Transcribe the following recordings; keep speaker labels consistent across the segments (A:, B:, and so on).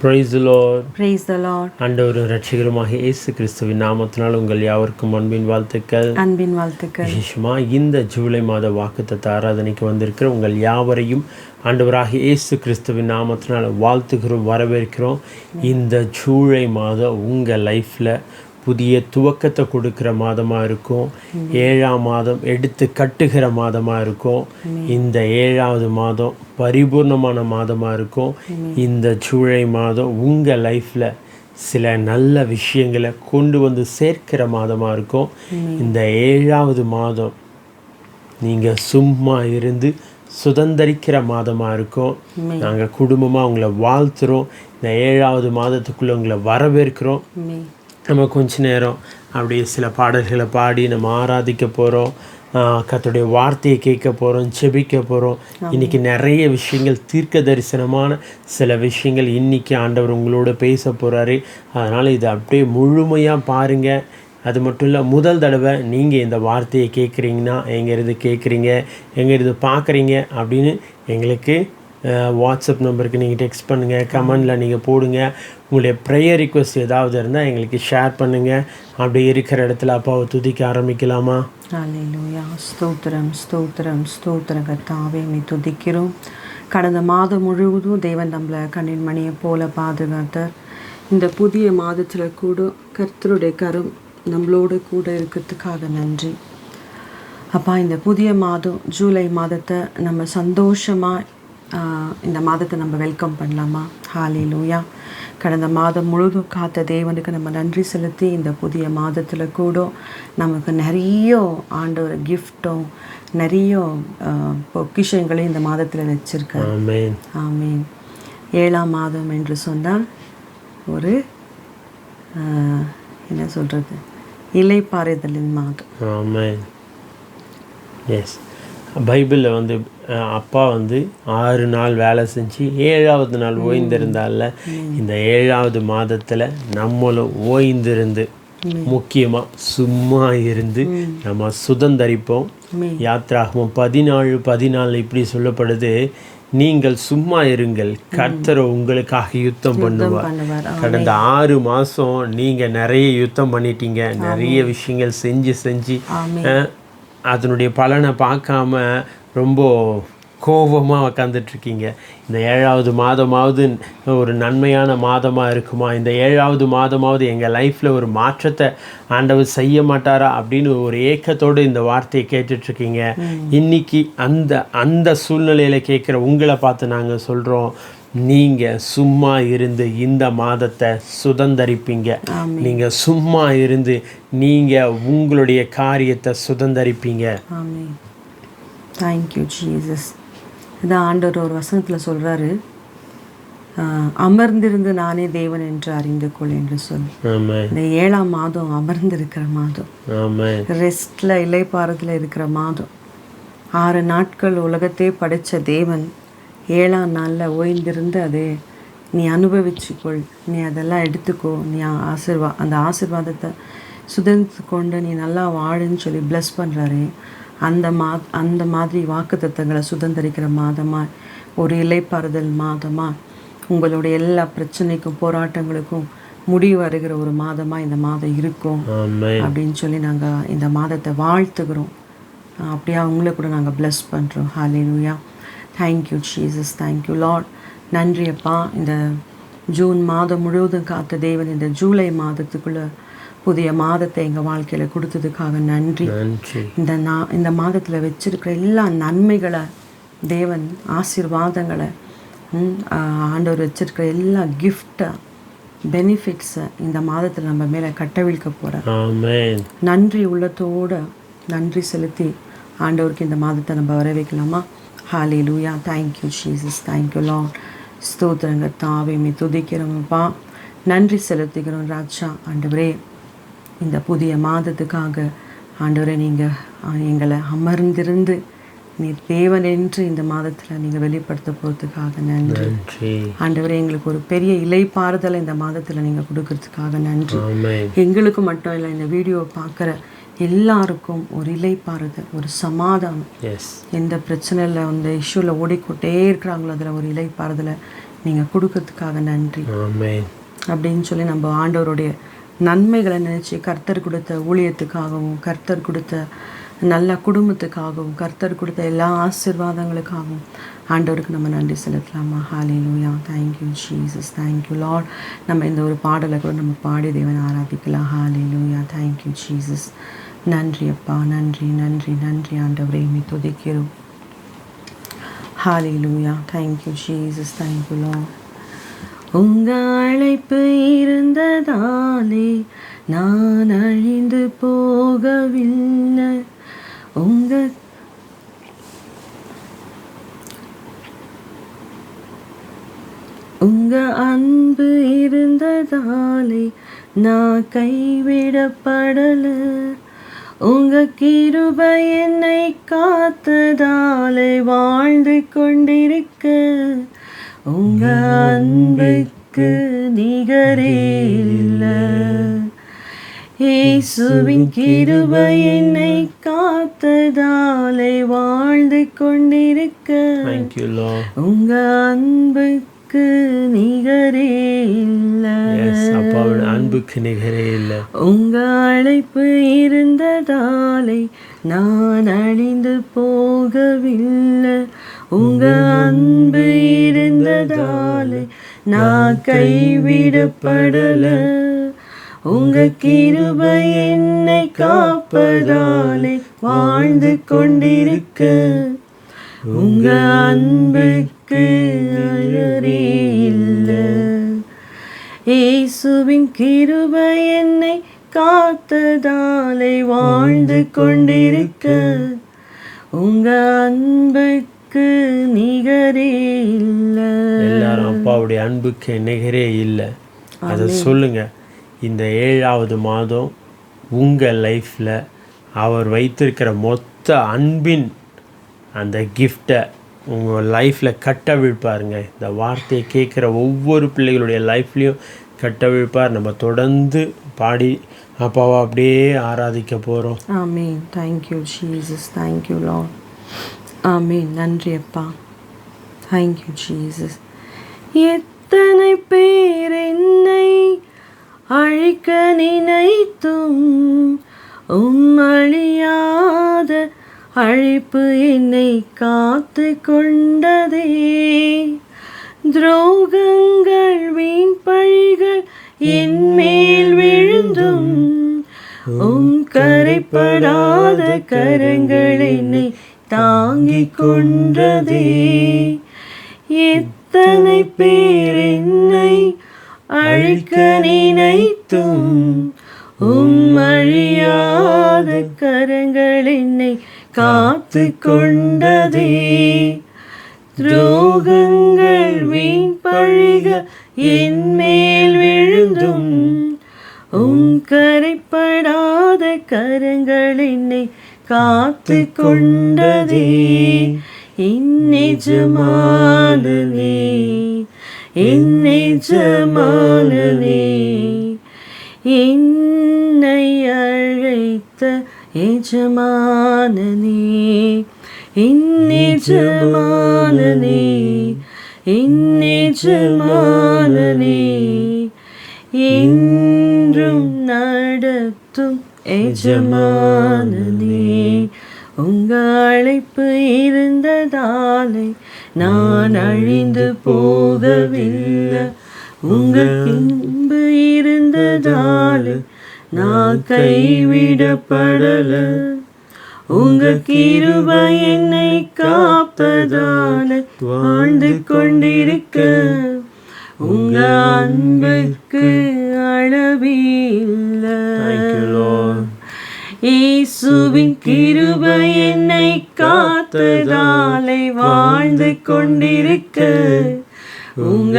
A: Praise the Lord.
B: Praise the Lord.
A: ஆண்டவரும் இரட்சகருமாக இயேசு கிறிஸ்துவின் நாமத்தினால் உங்கள் யாவருக்கும் அன்பின் வாழ்த்துக்கள். விசேஷமா இந்த ஜூலை மாத வாக்குத்தத்த ஆராதனைக்கு வந்திருக்கிற உங்கள் யாவரையும் ஆண்டவராக இயேசு கிறிஸ்துவின் நாமத்தினால் வாழ்த்துகிறோம், வரவேற்கிறோம். இந்த ஜூலை மாதம் உங்கள் லைஃப்பில் புதிய துவக்கத்தை கொடுக்குற மாதமாக இருக்கும். 7ஆம் மாதம் எடுத்து கட்டுகிற மாதமாக இருக்கும். இந்த 7வது மாதம் பரிபூர்ணமான மாதமாக இருக்கும். இந்த ஜூலை மாதம் உங்கள் லைஃப்பில் சில நல்ல விஷயங்களை கொண்டு வந்து சேர்க்கிற மாதமாக இருக்கும். இந்த 7வது மாதம் நீங்கள் சும்மா இருந்து சுதந்திரிக்கிற மாதமாக இருக்கும். நாங்கள் குடும்பமாக உங்களை வாழ்த்துறோம். இந்த 7வது மாதத்துக்குள்ளே உங்களை வரவேற்கிறோம். நம்ம கொஞ்ச நேரம் அப்படியே சில பாடல்களை பாடி நம்ம ஆராதிக்க போகிறோம். கர்த்தருடைய வார்த்தையை கேட்க போகிறோம், ஜெபிக்க போகிறோம். இன்றைக்கி நிறைய விஷயங்கள், தீர்க்க தரிசனமான சில விஷயங்கள் இன்றைக்கி ஆண்டவர் உங்களோட பேச போகிறாரு. அதனால் இதை அப்படியே முழுமையாக பாருங்கள். அது மட்டும் இல்லை, முதல் தடவை நீங்கள் இந்த வார்த்தையை கேட்குறீங்கன்னா, எங்கேருந்து கேட்குறீங்க, எங்கேருந்து பார்க்குறீங்க அப்படின்னு எங்களுக்கு வாட்ஸ்அப் நம்பருக்கு நீங்கள் டெக்ஸ்ட் பண்ணுங்கள், கமெண்டில் நீங்கள் போடுங்க. உங்களுடைய ப்ரேயர் ரிக்வெஸ்ட் ஏதாவது இருந்தால் எங்களுக்கு ஷேர் பண்ணுங்கள். அப்படி இருக்கிற இடத்துல அப்பாவை துதிக்க ஆரம்பிக்கலாமா?
B: ஹல்லேலூயா. ஸ்தோத்திரம் ஸ்தோத்திரம் ஸ்தோத்திரம் கர்த்தாவே, நீ துதிக்கிறோம். கடந்த மாதம் முழுவதும் தேவன் நம்மளை கண்ணின் மணியை போல பாதுகாத்தார். இந்த புதிய மாதத்தில் கூட கர்த்தருடைய கரம் நம்மளோடு கூட இருக்கிறதுக்காக நன்றி அப்பா. இந்த புதிய மாதம் ஜூலை மாதத்தை நம்ம சந்தோஷமாக இந்த மாதத்தை நம்ம வெல்கம் பண்ணலாமா? ஹல்லேலூயா. கடந்த மாதம் முழுதும் காத்த தேவனுக்கு நம்ம நன்றி செலுத்தி இந்த புதிய மாதத்தில் கூட நமக்கு நிறைய ஆண்டவர் கிஃப்ட்டும் நிறைய பொக்கிஷங்களையும் இந்த மாதத்தில் வச்சுருக்காரு. ஆமீன். 7ஆம் மாதம் என்று சொன்னால் ஒரு என்ன சொல்கிறது, இலைப்பாறுதலின் மாதம்.
A: ஆமென். எஸ், பைபிளில் வந்து அப்பா வந்து 6 நாள் வேலை செஞ்சு 7வது நாள் ஓய்ந்திருந்தால, இந்த 7வது மாதத்தில் நம்மளும் ஓய்ந்திருந்து முக்கியமாக சும்மா இருந்து நம்ம சுதந்தரிப்போம். யாத்ராகமம் 14:14 இப்படி சொல்லப்படுது, நீங்கள் சும்மா இருங்கள், கர்த்தர் உங்களுக்காக யுத்தம் பண்ணுவார். கடந்த 6 மாதம் நீங்கள் நிறைய யுத்தம் பண்ணிட்டீங்க, நிறைய விஷயங்கள் செஞ்சு அதனுடைய பலனை பார்க்காம ரொம்ப கோபமாக உக்காந்துட்ருக்கீங்க. இந்த 7வது மாதமாவது ஒரு நன்மையான மாதமாக இருக்குமா, இந்த 7வது மாதமாவது எங்கள் லைஃப்பில் ஒரு மாற்றத்தை ஆண்டவர் செய்ய மாட்டாரா அப்படின்னு ஒரு ஏக்கத்தோடு இந்த வார்த்தையை கேட்டுட்ருக்கீங்க. இன்றைக்கி அந்த சூழ்நிலையில் கேட்குற உங்களை பார்த்து நாங்கள் சொல்கிறோம், நீங்கள் சும்மா இருந்து இந்த மாதத்தை சுதந்தரிப்பீங்க. நீங்கள் சும்மா இருந்து நீங்கள் உங்களுடைய காரியத்தை சுதந்தரிப்பீங்க.
B: Thank you Jesus. இதான் ஆண்டவர் ஒரு வசனத்தில் சொல்கிறாரு, அமர்ந்திருந்து நானே தேவன் என்று அறிந்து கொள் என்று சொல்லி. இந்த 7ஆம் மாதம் அமர்ந்திருக்கிற மாதம், ரெஸ்ட்டில் இலைப்பாறுதல் இருக்கிற மாதம். 6 நாட்கள் உலகத்தை படைத்த தேவன் 7ஆம் நாளில் ஓய்ந்திருந்து அதை நீ அனுபவிச்சுக்கொள், நீ அதெல்லாம் எடுத்துக்கோ, நீ அந்த ஆசீர்வாதத்தை சுதந்தித்து கொண்டு நீ நல்லா வாழுன்னு சொல்லி ப்ளஸ் பண்ணுறாரு. அந்த மாதிரி வாக்குத்தத்தங்களை சுதந்திரிக்கிற மாதமாக, ஒரு இலைப்பாறுதல் மாதமாக, உங்களுடைய எல்லா பிரச்சனைக்கும் போராட்டங்களுக்கும் முடிவு வருகிற ஒரு மாதமாக இந்த மாதம் இருக்கும் அப்படின்னு சொல்லி நாங்கள் இந்த மாதத்தை வாழ்த்துக்கிறோம். அப்படியே அவங்கள கூட நாங்கள் ப்ளஸ் பண்ணுறோம். Hallelujah. Thank you Jesus, thank you Lord. நன்றி அப்பா. இந்த ஜூன் மாதம் முழுவதும் காத்த தேவன் இந்த ஜூலை மாதத்துக்குள்ளே புதிய மாதத்தை எங்கள் வாழ்க்கையில் கொடுத்ததுக்காக நன்றி. இந்த மாதத்தில் வச்சிருக்கிற எல்லா நன்மைகளை, தேவன் ஆசீர்வாதங்களை, ஆண்டவர் வச்சிருக்கிற எல்லா கிஃப்டை, பெனிஃபிட்ஸை இந்த மாதத்தில் நம்ம மேலே கட்டவிழ்க்க போகிறேன். நன்றி உள்ளத்தோடு நன்றி செலுத்தி ஆண்டவருக்கு இந்த மாதத்தை நம்ம வரவேற்கலாமா? Hallelujah. Thank you Jesus, thank you Lord. ஸ்தோத்திரங்க தாவே, துதிக்கிறோம்ப்பா, நன்றி செலுத்திக்கிறோம் ராஜா. ஆண்டவரே, இந்த புதிய மாதத்துக்காக ஆண்டவரே நீங்கள் எங்களை அமர்ந்திருந்து நீ தேவன் என்று இந்த மாதத்தில் நீங்கள் வெளிப்படுத்த போகிறதுக்காக நன்றி. ஆண்டவரே, எங்களுக்கு ஒரு பெரிய இலைப்பாறுதலை இந்த மாதத்தில் நீங்கள் கொடுக்கறதுக்காக நன்றி. எங்களுக்கு மட்டும் இல்லை, இந்த வீடியோவை பார்க்குற எல்லாருக்கும் ஒரு இலைப்பாறுதல், ஒரு சமாதானம். எந்த பிரச்சனையில் அந்த இஷ்யூவில் ஓடிக்கொண்டே இருக்கிறாங்களோ அதில் ஒரு இலைப்பாறுதலை நீங்கள் கொடுக்கறதுக்காக நன்றி
A: ஆமென்
B: அப்படின்னு சொல்லி நம்ம ஆண்டவருடைய நன்மைகளை நினச்சி கர்த்தர் கொடுத்த ஊழியத்துக்காகவும் கர்த்தர் கொடுத்த நல்ல குடும்பத்துக்காகவும் கர்த்தர் கொடுத்த எல்லா ஆசீர்வாதங்களுக்காகவும் ஆண்டவருக்கு நம்ம நன்றி செலுத்தலாமா? Hallelujah. Thank you Jesus, thank you Lord. நம்ம இந்த ஒரு பாடலை கூட நம்ம பாடி தேவனை ஆராதிக்கலாம். ஹல்லேலூயா. Thank you Jesus. நன்றி அப்பா, நன்றி நன்றி நன்றி ஆண்டவரே, உம்மை துதிக்கிறோம். Hallelujah. Thank you Jesus, thank you Lord. உங்க அழைப்பு இருந்ததாலே நான் அழிந்து போகவில்லை. உங்க அன்பு இருந்ததாலே நான் கைவிடப்படல. உங்க கிருபை என்னை காத்ததாலே வாழ்ந்து கொண்டிருக்க. உங்க அன்புக்கு நிகரே இல்லை. இயேசுவின் கிருபை என்னை காத்ததாலே வாழ்ந்து கொண்டிருக்க. உங்க அன்புக்கு நிகரே இல்லை.
A: அன்புக்கு நிகரே இல்லை.
B: உங்க அழைப்பு இருந்ததாலே நான் அழிந்து போகவில்லை. உங்க அன்பு இருந்ததாலே நான் கைவிடப்படல. உங்க கிருபை என்னை காப்பதாலே வாழ்ந்து கொண்டிருக்க. உங்க அன்புக்கு அழறே இல்லை. இயேசுவின் கிருபை என்னை காத்ததாலே வாழ்ந்து கொண்டிருக்க. உங்க அன்புக்கு நிகரே இல்லை.
A: எல்லாரும் அப்பாவுடைய அன்புக்கு நிகரே இல்லை. அதை சொல்லுங்க. இந்த 7வது மாதம் உங்கள் லைஃப்பில் அவர் வைத்திருக்கிற மொத்த அன்பின் அந்த கிஃப்டை உங்கள் லைஃப்பில் கட்டவிழ்ப்பாருங்க. இந்த வார்த்தையை கேட்குற ஒவ்வொரு பிள்ளைகளுடைய லைஃப்லேயும் கட்டவிழ்ப்பார். நம்ம தொடர்ந்து பாடி அப்பாவை அப்படியே ஆராதிக்க போகிறோம்.
B: Amen. Thank you Jesus, thank you Lord. Amen. நன்றி அப்பா. Thank you Jesus. எத்தனை பேர் என்னை அழிக்க நினைத்தும் அழியாத அழைப்பு என்னை காத்து கொண்டதே. துரோகங்கள் வீண் பழிகள் என் மேல் விழுந்தும் கரைப்படாத கரங்கள் என்னை தாங்கிக் கொண்டதே. எத்தனை பேர் என்னை அழிக்க நினைத்தும் அழியாத கரங்கள் என்னை காத்து கொண்டதே. துரோகங்கள் வீண் பழிகள் என் மேல் விழுந்தும் கரைப்படாத கரங்கள் என்னை காத்து கொண்டதே. எஜமானனே, எஜமானனே, என்னை அழைத்த எஜமானனே, எஜமானனே, எஜமானனே, என்றும் நடத்தும் எஜமானனே. உங்க அழைப்பு இருந்ததாலே நான் அழிந்து போகவில்லை. உங்க அன்பு இருந்ததாலே நான் கைவிடப்படல. உங்க கிருபை என்னை காப்பதாலே வாழ்ந்து கொண்டிருக்க. உங்க அன்புக்கு அளவில்லை. இயேசுவின் கிருபை என்னை காத்ததாலே வாழ்ந்து கொண்டிருக்க. உங்க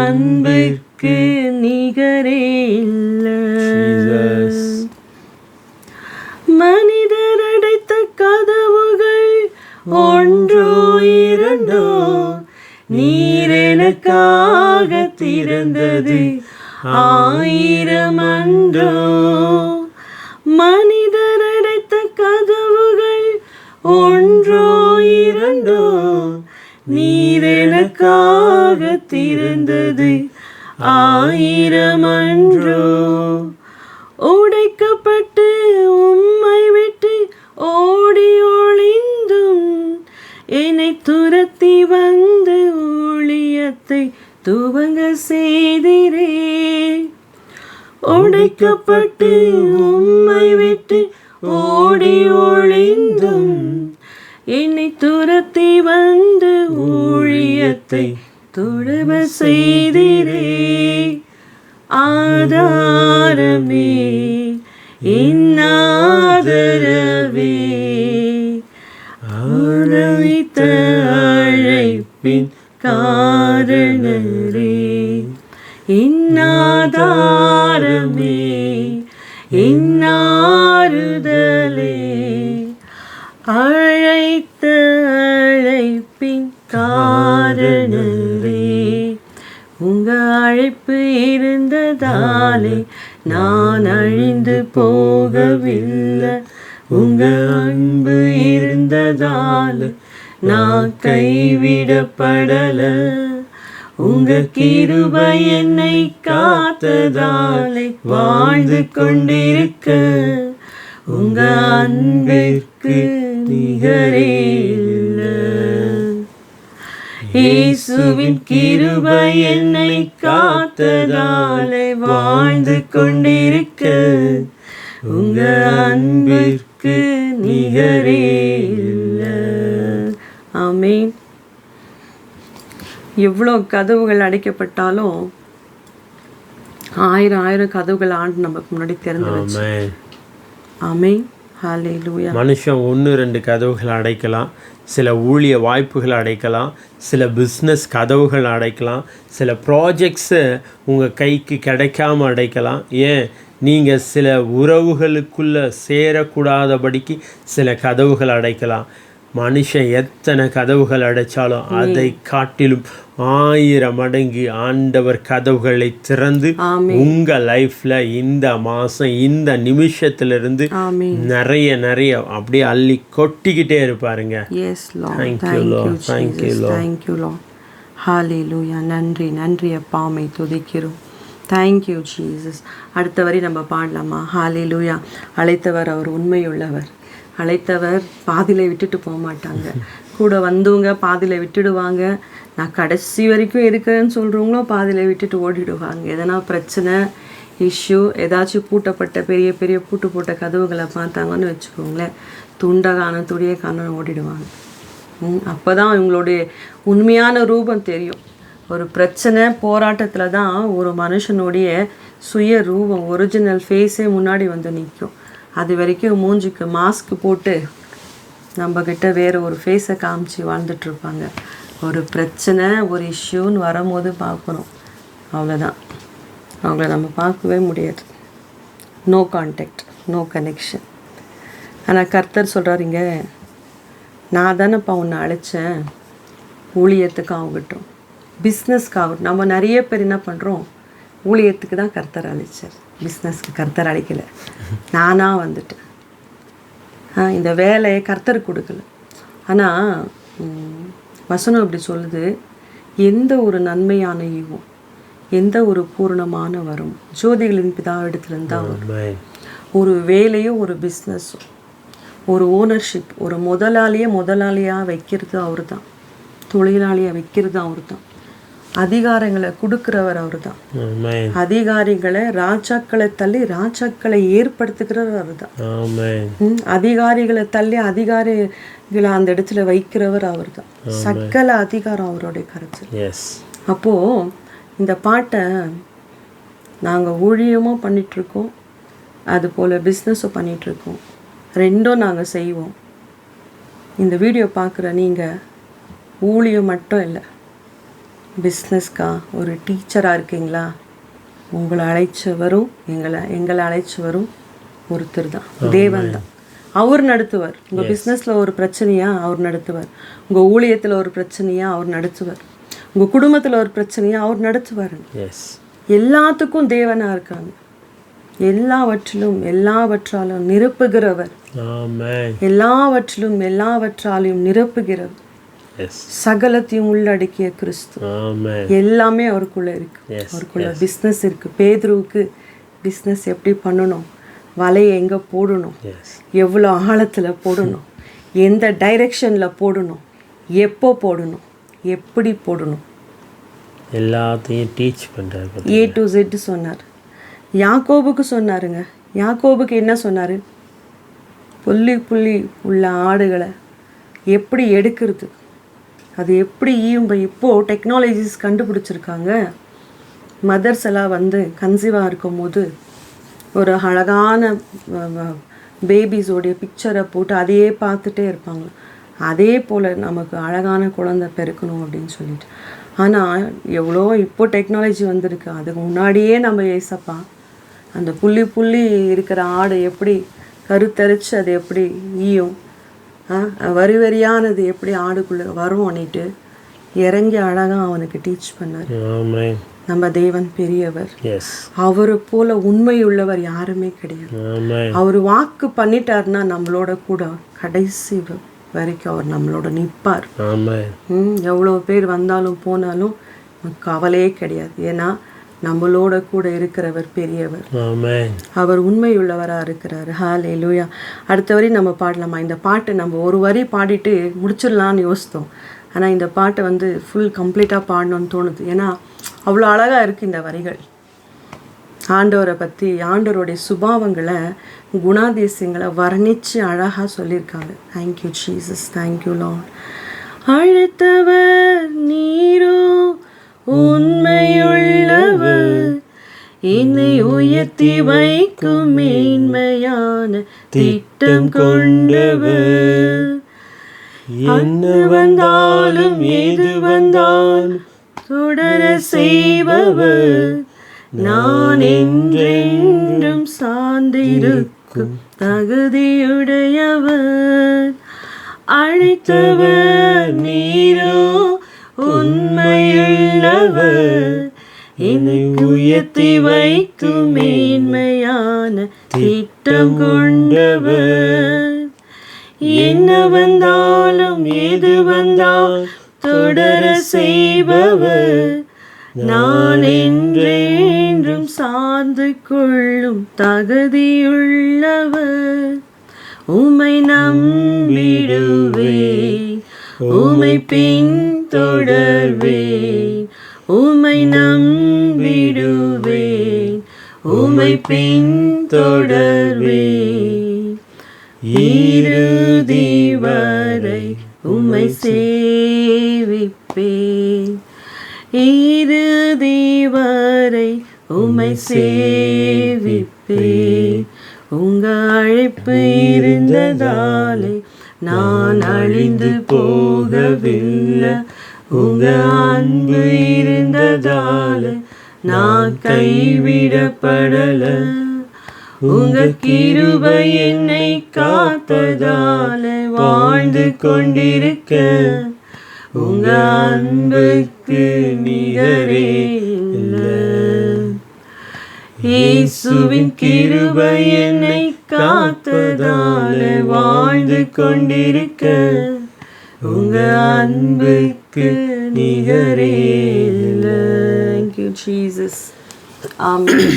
B: அன்புக்கு நிகரே இல்லை. மனிதர் அடைத்த கதவுகள் ஒன்றோ இரண்டோ நீர் எனக்காக திறந்தது 1000 அன்றோ. மனிதர் அடைத்த கதவுகள் ஒன்றோ இரண்டோ நீர் எனக்காக திறந்தது 1000 அன்றோ. உடைக்கப்பட்டு உம்மை விட்டு ஓடி ஒளிந்தும் என்னை துரத்தி வந்து ஊழியத்தை துவங்க செய்திரே. உடைக்கப்பட்டு உம்மை விட்டு ஓடி ஒளிந்தும் என்னை துரத்தி வந்து ஊழியத்தை துவங்க செய்திரே. ஆதாரமே இன்னாதரவே ஆரம்பித்த அழைப்பின் காரணரே. இன்னாதாரமே இன்னாறுதலே அழைத்த அழைப்பின் காரணரே. உங்க அழைப்பு இருந்ததாலே நான் அழிந்து போகவில்லை. உங்க அன்பு இருந்ததால் நான் கைவிடப்படல. உங்க கிருபை என்னை காத்ததாலே வாழ்ந்து கொண்டிருக்க. உங்க அன்பிற்கு நிகரே இல்லை. இயேசுவின் கிருபை என்னை காத்ததாலே வாழ்ந்து கொண்டிருக்க. உங்க அன்பிற்கு நிகரே இல்லை. ஆமென். எவ்வளோ கதவுகள் அடைக்கப்பட்டாலும் 1000 கதவுகள் ஆண்டு நமக்கு முன்னாடி திறந்து வச்சு. ஆமென். ஹல்லேலூயா.
A: மனுஷன் 1-2 கதவுகள் அடைக்கலாம், சில ஊழிய வாய்ப்புகள் அடைக்கலாம், சில பிஸ்னஸ் கதவுகள் அடைக்கலாம், சில ப்ராஜெக்ட்ஸு உங்கள் கைக்கு கிடைக்காம அடைக்கலாம். ஏன், நீங்கள் சில உறவுகளுக்குள்ளே சேரக்கூடாதபடிக்கு சில கதவுகள் அடைக்கலாம். மனுஷன் எத்தனை கதவுகள் அடைச்சாலும் அதை காட்டிலும் 1000 மடங்கு ஆண்டவர் கதவுகளை திறந்து உங்க லைஃப்ல இந்த மாசம் இந்த நிமிஷத்திலிருந்து நிறைய அப்படியே அள்ளி கொட்டிக்கிட்டே இருப்பாருங்க.
B: நன்றி அப்பா, உம்மை துதிக்கிறோம். Thank you Jesus. அடுத்த வரி நம்ம பாடலாமா? ஹல்லேலூயா. அழைத்தவர் அவர் உண்மையுள்ளவர். அழைத்தவர் பாதியில விட்டுட்டு போக மாட்டாங்க. கூட வந்தவங்க பாதியில விட்டுடுவாங்க. நான் கடைசி வரைக்கும் இருக்கிறேன்னு சொல்கிறவங்களும் பாதியில விட்டுட்டு ஓடிடுவாங்க. எதனா பிரச்சனை, இஷ்யூ, ஏதாச்சும் பூட்டப்பட்ட பெரிய பெரிய பூட்டு போட்ட கதவுகளை பார்த்தாங்கன்னு வச்சுக்கோங்களேன், துண்டை காணும் துடியை காணும் ஓடிடுவாங்க. அப்போ தான் இவங்களுடைய உண்மையான ரூபம் தெரியும். ஒரு பிரச்சனை போராட்டத்தில் தான் ஒரு மனுஷனுடைய சுய ரூபம், ஒரிஜினல் ஃபேஸே முன்னாடி வந்து நிற்கும். அது வரைக்கும் மூஞ்சிக்கு மாஸ்க் போட்டு நம்மக்கிட்ட வேறு ஒரு ஃபேஸை காமிச்சு வாழ்ந்துட்டுருப்பாங்க. ஒரு பிரச்சனை, ஒரு இஷ்யூன்னு வரும்போது பார்க்கணும், அவ்வளோதான். அவங்கள நம்ம பார்க்கவே முடியாது. No contact, no connection. ஆனால் கர்த்தர் சொல்கிறாருங்க, நான் தானேப்பா உன்னை அழைச்சேன், ஊழியத்துக்கு ஆகட்டும், பிஸ்னஸ்க்காகட்டும். நம்ம நிறைய பேர் என்ன பண்ணுறோம், ஊழியத்துக்கு தான் கர்த்தர் அழைச்சார், பிஸ்னஸ்க்கு கர்த்தர் அழைக்கலை, நானாக வந்துட்டேன். இந்த வேலையை கர்த்தர் கொடுக்கல. ஆனால் வசனம் இப்படி சொல்லுது, எந்த ஒரு நன்மையான ஈவும், எந்த ஒரு பூர்ணமான வரும் ஜோதிகளின் பிதாவிடத்துலேருந்து தான் வரும். ஒரு வேலையோ ஒரு பிஸ்னஸோ ஒரு ஓனர்ஷிப், ஒரு முதலாளியாக வைக்கிறது அவர் தான், தொழிலாளியாக வைக்கிறது அவர் தான், அதிகாரங்களை கொடுக்கிறவர் அவர் தான். அதிகாரிகளை ராஜாக்களை தள்ளி ராஜாக்களை ஏற்படுத்துகிறவர் அவர் தான். அதிகாரிகளை தள்ளி அதிகாரிகளை அந்த இடத்துல வைக்கிறவர் அவர் தான். சகல அதிகாரம் அவருடைய கருத்து. அப்போது இந்த பாட்டை நாங்கள் ஊழியமும் பண்ணிகிட்ருக்கோம், அதுபோல் பிஸ்னஸும் பண்ணிகிட்ருக்கோம், ரெண்டும் நாங்கள் செய்வோம். இந்த வீடியோ பார்க்குற நீங்கள் ஊழியம் மட்டும் இல்லை, பிஸ்னஸ்க்கா ஒரு டீச்சராக இருக்கீங்களா, உங்களை அழைச்சவரும் எங்களை அழைச்சவரும் ஒருத்தர் தான், தேவன் தான். அவர் நடத்துவார். உங்கள் பிஸ்னஸில் ஒரு பிரச்சனையாக அவர் நடத்துவார், உங்கள் ஊழியத்தில் ஒரு பிரச்சனையாக அவர் நடத்துவார், உங்கள் குடும்பத்தில் ஒரு பிரச்சனையாக அவர் நடத்துவார். எல்லாத்துக்கும் தேவனாக இருக்காங்க. எல்லாவற்றாலும் நிரப்புகிறவர், எல்லாவற்றாலையும் நிரப்புகிறவர். சகலத்தையும் உள்ளடக்கிய கிறிஸ்து. எல்லாமே அவருக்குள்ள இருக்கு. அவருக்குள்ள பிஸ்னஸ் இருக்கு. பேதுருவுக்கு பிஸ்னஸ் எப்படி பண்ணணும், வலையை எங்கே போடணும், எவ்வளோ ஆழத்தில் போடணும், எந்த டைரெக்ஷனில் போடணும், எப்போ போடணும், எப்படி போடணும்,
A: எல்லாத்தையும் டீச் பண்ணுறாரு.
B: A to Z சொன்னார். யாக்கோபுக்கு சொன்னாருங்க. யாக்கோபுக்கு என்ன சொன்னார்? புள்ளி புள்ளி உள்ள ஆடுகளை எப்படி எடுக்கிறது, அது எப்படி இப்போது டெக்னாலஜிஸ் கண்டுபிடிச்சிருக்காங்க. மதர்ஸ் எல்லாம் வந்து கன்சீவாக இருக்கும் போது ஒரு அழகான பேபிஸோடைய பிக்சரை போட்டு அதையே பார்த்துட்டே இருப்பாங்க. அதே போல் நமக்கு அழகான குழந்தை பெருக்கணும் அப்படின்னு சொல்லிட்டு. ஆனால் எவ்வளோ இப்போ டெக்னாலஜி வந்திருக்கு. அதுக்கு முன்னாடியே நம்ம ஏசப்பா அந்த புள்ளி புள்ளி இருக்கிற ஆடு எப்படி கருத்தரிச்சு அது எப்படி ஈயும், வரி வரியானது எப்படி ஆடுக்குள்ளே வரும் அன்னிட்டு இறங்கி அழகாக அவனுக்கு டீச் பண்ணார். நம்ம தேவன் பெரியவர். அவரை போல உண்மையுள்ளவர் யாருமே கிடையாது. அவர் வாக்கு பண்ணிட்டாருன்னா நம்மளோட கூட கடைசி வரைக்கும் அவர் நம்மளோட நிற்பார். எவ்வளோ பேர் வந்தாலும் போனாலும் கவலையே கிடையாது. ஏன்னா நம்மளோட கூட இருக்கிறவர் பெரியவர். அவர் உண்மையுள்ளவராக இருக்கிறார். ஹல்லேலூயா. அடுத்த வரி நம்ம பாடலாமா? இந்த பாட்டு நம்ம ஒரு வரி பாடிட்டு முடிச்சிடலான்னு யோசித்தோம். ஆனால் இந்த பாட்டை வந்து ஃபுல் கம்ப்ளீட்டாக பாடணும்னு தோணுது. ஏன்னா அவ்வளோ அழகாக இருக்குது இந்த வரிகள். ஆண்டவரை பற்றி, ஆண்டவருடைய சுபாவங்களை, குணாதிசயங்களை வர்ணித்து அழகாக சொல்லியிருக்காங்க. Thank you Jesus, thank you Lord. அழைத்தவர் நீரோ உண்மையுள்ளவர், என்னை உயர்த்தி வைக்கும் மேன்மையான திட்டம் கொண்டவர். என்ன வந்தாலும் எது வந்தாலும் தொடர செய்பவர், நான் என்றென்றும் சார்ந்திருக்கும் தகுதியுடையவர். அழைத்தவர் நீரோ உண்மையுள்ளவர், என்னை உயர்த்தி வைக்கும் மேன்மையான திட்டம் கொண்டவர். என்ன வந்தாலும் எது வந்தால் தொடர செய்பவர், நான் என்றென்றும் சார்ந்து கொள்ளும் தகுதியுள்ளவர். உம்மை நம்பிடுவேன், உம்மை பின்தொடர்வேன், உம்மை நம்பிடுவேன், உம்மை பின்தொடர்வேன். இறுதி வரை உம்மை சேவிப்பேன், இறுதி வரை உம்மை சேவிப்பேன். உங்க அழைப்பு இருந்ததாலே நான் அழிந்து போகவில்லை, உங்க அன்பு இருந்ததாலே நான் கைவிடப்படல. உங்க கிருபை என்னை காத்ததால வாழ்ந்து கொண்டிருக்க, உங்க அன்புக்கு நிகரே இல்லை. இயேசுவின் கிருபை என்னை காத்ததால வாழ்ந்து கொண்டிருக்க, உங்க அன்புக்கு நிகரே இல்லை. Thank you Jesus. Amen.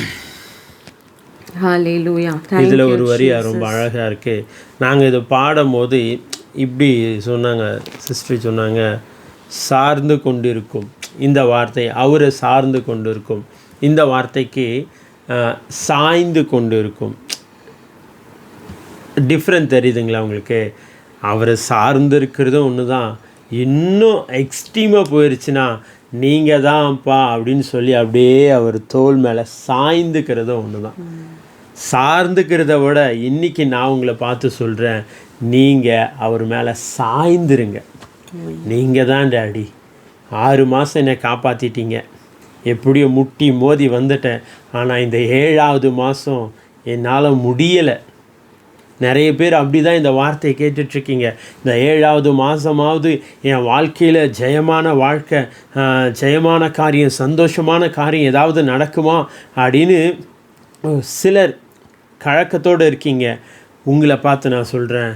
B: Hallelujah.
A: இதில் ஒரு வரி ரொம்ப அழகாக இருக்குது. நாங்கள் இதை பாடும்போது இப்படி சொன்னாங்க, சிஸ்டர் சொன்னாங்க, சார்ந்து கொண்டிருக்கும். இந்த வார்த்தை அவரை சார்ந்து கொண்டு இருக்கும், இந்த வார்த்தைக்கு சாய்ந்து கொண்டு இருக்கும். டிஃப்ரெண்ட் தெரியுதுங்களா உங்களுக்கு? அவரை சார்ந்து இருக்கிறதும் ஒன்று தான், இன்னும் எக்ஸ்ட்ரீமாக போயிடுச்சுன்னா நீங்கள் தான்ப்பா அப்படின்னு சொல்லி அப்படியே அவர் தோள் மேலே சாய்ந்துக்கிறதும் ஒன்று தான். சார்ந்துக்கிறத விட இன்றைக்கி நான் உங்களை பார்த்து சொல்கிறேன், நீங்கள் அவர் மேலே சாய்ந்துருங்க. நீங்கள் தான் டாடி, 6 மாதம் என்னை காப்பாற்றிட்டீங்க, எப்படியோ முட்டி மோதி வந்துட்டேன், ஆனால் இந்த 7ஆவது மாதம் என்னால் முடியலை. நிறைய பேர் அப்படி தான் இந்த வார்த்தையை கேட்டுட்ருக்கீங்க. இந்த 7ஆவது மாதமாவது என் வாழ்க்கையில் ஜெயமான வாழ்க்கை, ஜெயமான காரியம், சந்தோஷமான காரியம் ஏதாவது நடக்குமா அப்படின்னு சிலர் கழக்கத்தோடு இருக்கீங்க. உங்களை பார்த்து நான் சொல்கிறேன்,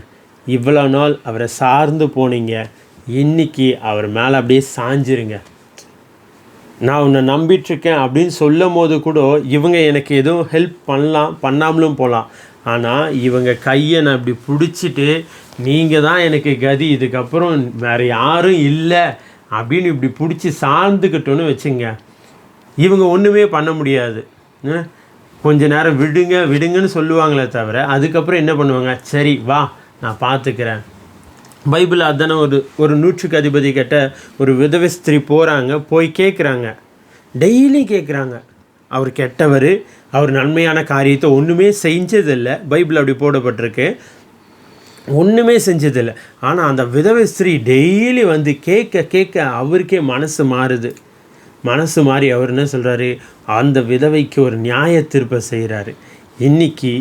A: இவ்வளோ நாள் அவரை சார்ந்து போனீங்க, இன்றைக்கி அவர் மேலே அப்படியே சாஞ்சிருங்க. நான் உன்னை நம்பிட்டுருக்கேன் அப்படின்னு சொல்லும் போது கூட இவங்க எனக்கு எதுவும் ஹெல்ப் பண்ணாமலும் போகலாம். ஆனால் இவங்க கையை நான் இப்படி பிடிச்சிட்டு நீங்கள் தான் எனக்கு கதி, இதுக்கப்புறம் வேறு யாரும் இல்லை அப்படின்னு இப்படி பிடிச்சி சார்ந்துக்கிட்டோன்னு வச்சுங்க, இவங்க ஒன்றுமே பண்ண முடியாது. கொஞ்ச நேரம் விடுங்கன்னு சொல்லுவாங்களே தவிர அதுக்கப்புறம் என்ன பண்ணுவாங்க, சரி வா நான் பார்த்துக்கிறேன். பைபிள் அதானே ஒரு 100க்கு அதிபதி கிட்ட ஒரு விதவை ஸ்திரீ போகிறாங்க, போய் கேட்குறாங்க, டெய்லி கேட்குறாங்க. அவர் கெட்டவர், அவர் நன்மையான காரியத்தை ஒன்றுமே செஞ்சதில்லை. பைபிள் அப்படி போடப்பட்டிருக்கு, ஒன்றுமே செஞ்சதில்லை. ஆனால் அந்த விதவை ஸ்திரீ டெய்லி வந்து கேட்க அவருக்கே மனசு மாறுது. மனசு மாறி அவர் என்ன சொல்கிறாரு, அந்த விதவைக்கு ஒரு நியாய தீர்ப்பை செய்கிறாரு. இன்றைக்கி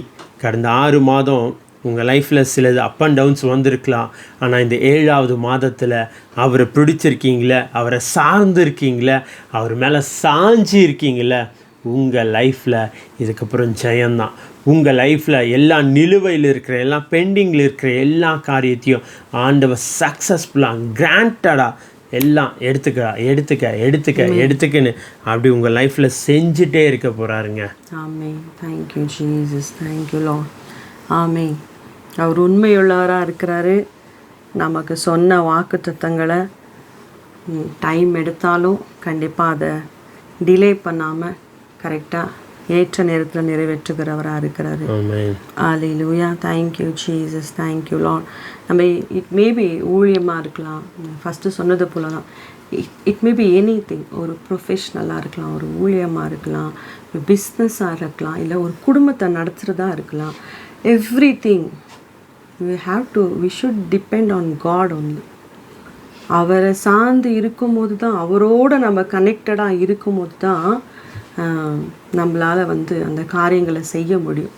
A: கடந்த 6 மாதம் உங்கள் லைஃப்பில் சிலது அப் அண்ட் டவுன்ஸ் வந்திருக்கலாம். ஆனால் இந்த 7ஆவது மாதத்தில் அவரை பிடிச்சிருக்கீங்களே, அவரை சார்ந்து இருக்கீங்களே, அவர் மேலே சாஞ்சி இருக்கீங்களே, உங்கள் லைஃப்பில் இதுக்கப்புறம் ஜெயந்தான். உங்கள் லைஃப்பில் எல்லா நிலுவையில் இருக்கிற, எல்லாம் பெண்டிங்கில் இருக்கிற எல்லா காரியத்தையும் ஆண்டவர் சக்ஸஸ்ஃபுல்லாக கிராண்டடாக எல்லாம் எடுத்துக்கன்னு அப்படி உங்கள் லைஃப்பில் செஞ்சுட்டே இருக்க போகிறாருங்க.
B: Amen. Thank you Jesus, thank you Lord. Amen. அவர் உண்மையுள்ளவராக இருக்கிறாரு. நமக்கு சொன்ன வாக்குத்தத்தங்களை டைம் எடுத்தாலும் கண்டிப்பாக அதை டிலே பண்ணாமல் கரெக்டாக ஏற்ற நேரத்தில் நிறைவேற்றுகிறவராக இருக்கிறாரு. Hallelujah. Thank you Jesus, thank you Lord. நம்ம இட் மேபி ஊழியமாக இருக்கலாம், ஃபஸ்ட்டு சொன்னது போல தான். It maybe any thing. ஒரு ப்ரொஃபஷ்னலாக இருக்கலாம், ஒரு ஊழியமாக இருக்கலாம், ஒரு பிஸ்னஸாக இருக்கலாம், இல்லை ஒரு குடும்பத்தை நடத்துகிறதா இருக்கலாம். Everything we should depend on God only. அவரை சார்ந்து இருக்கும்போது தான், அவரோட நம்ம கனெக்டடாக இருக்கும்போது தான் நம்மளால் வந்து அந்த காரியங்களை செய்ய முடியும்.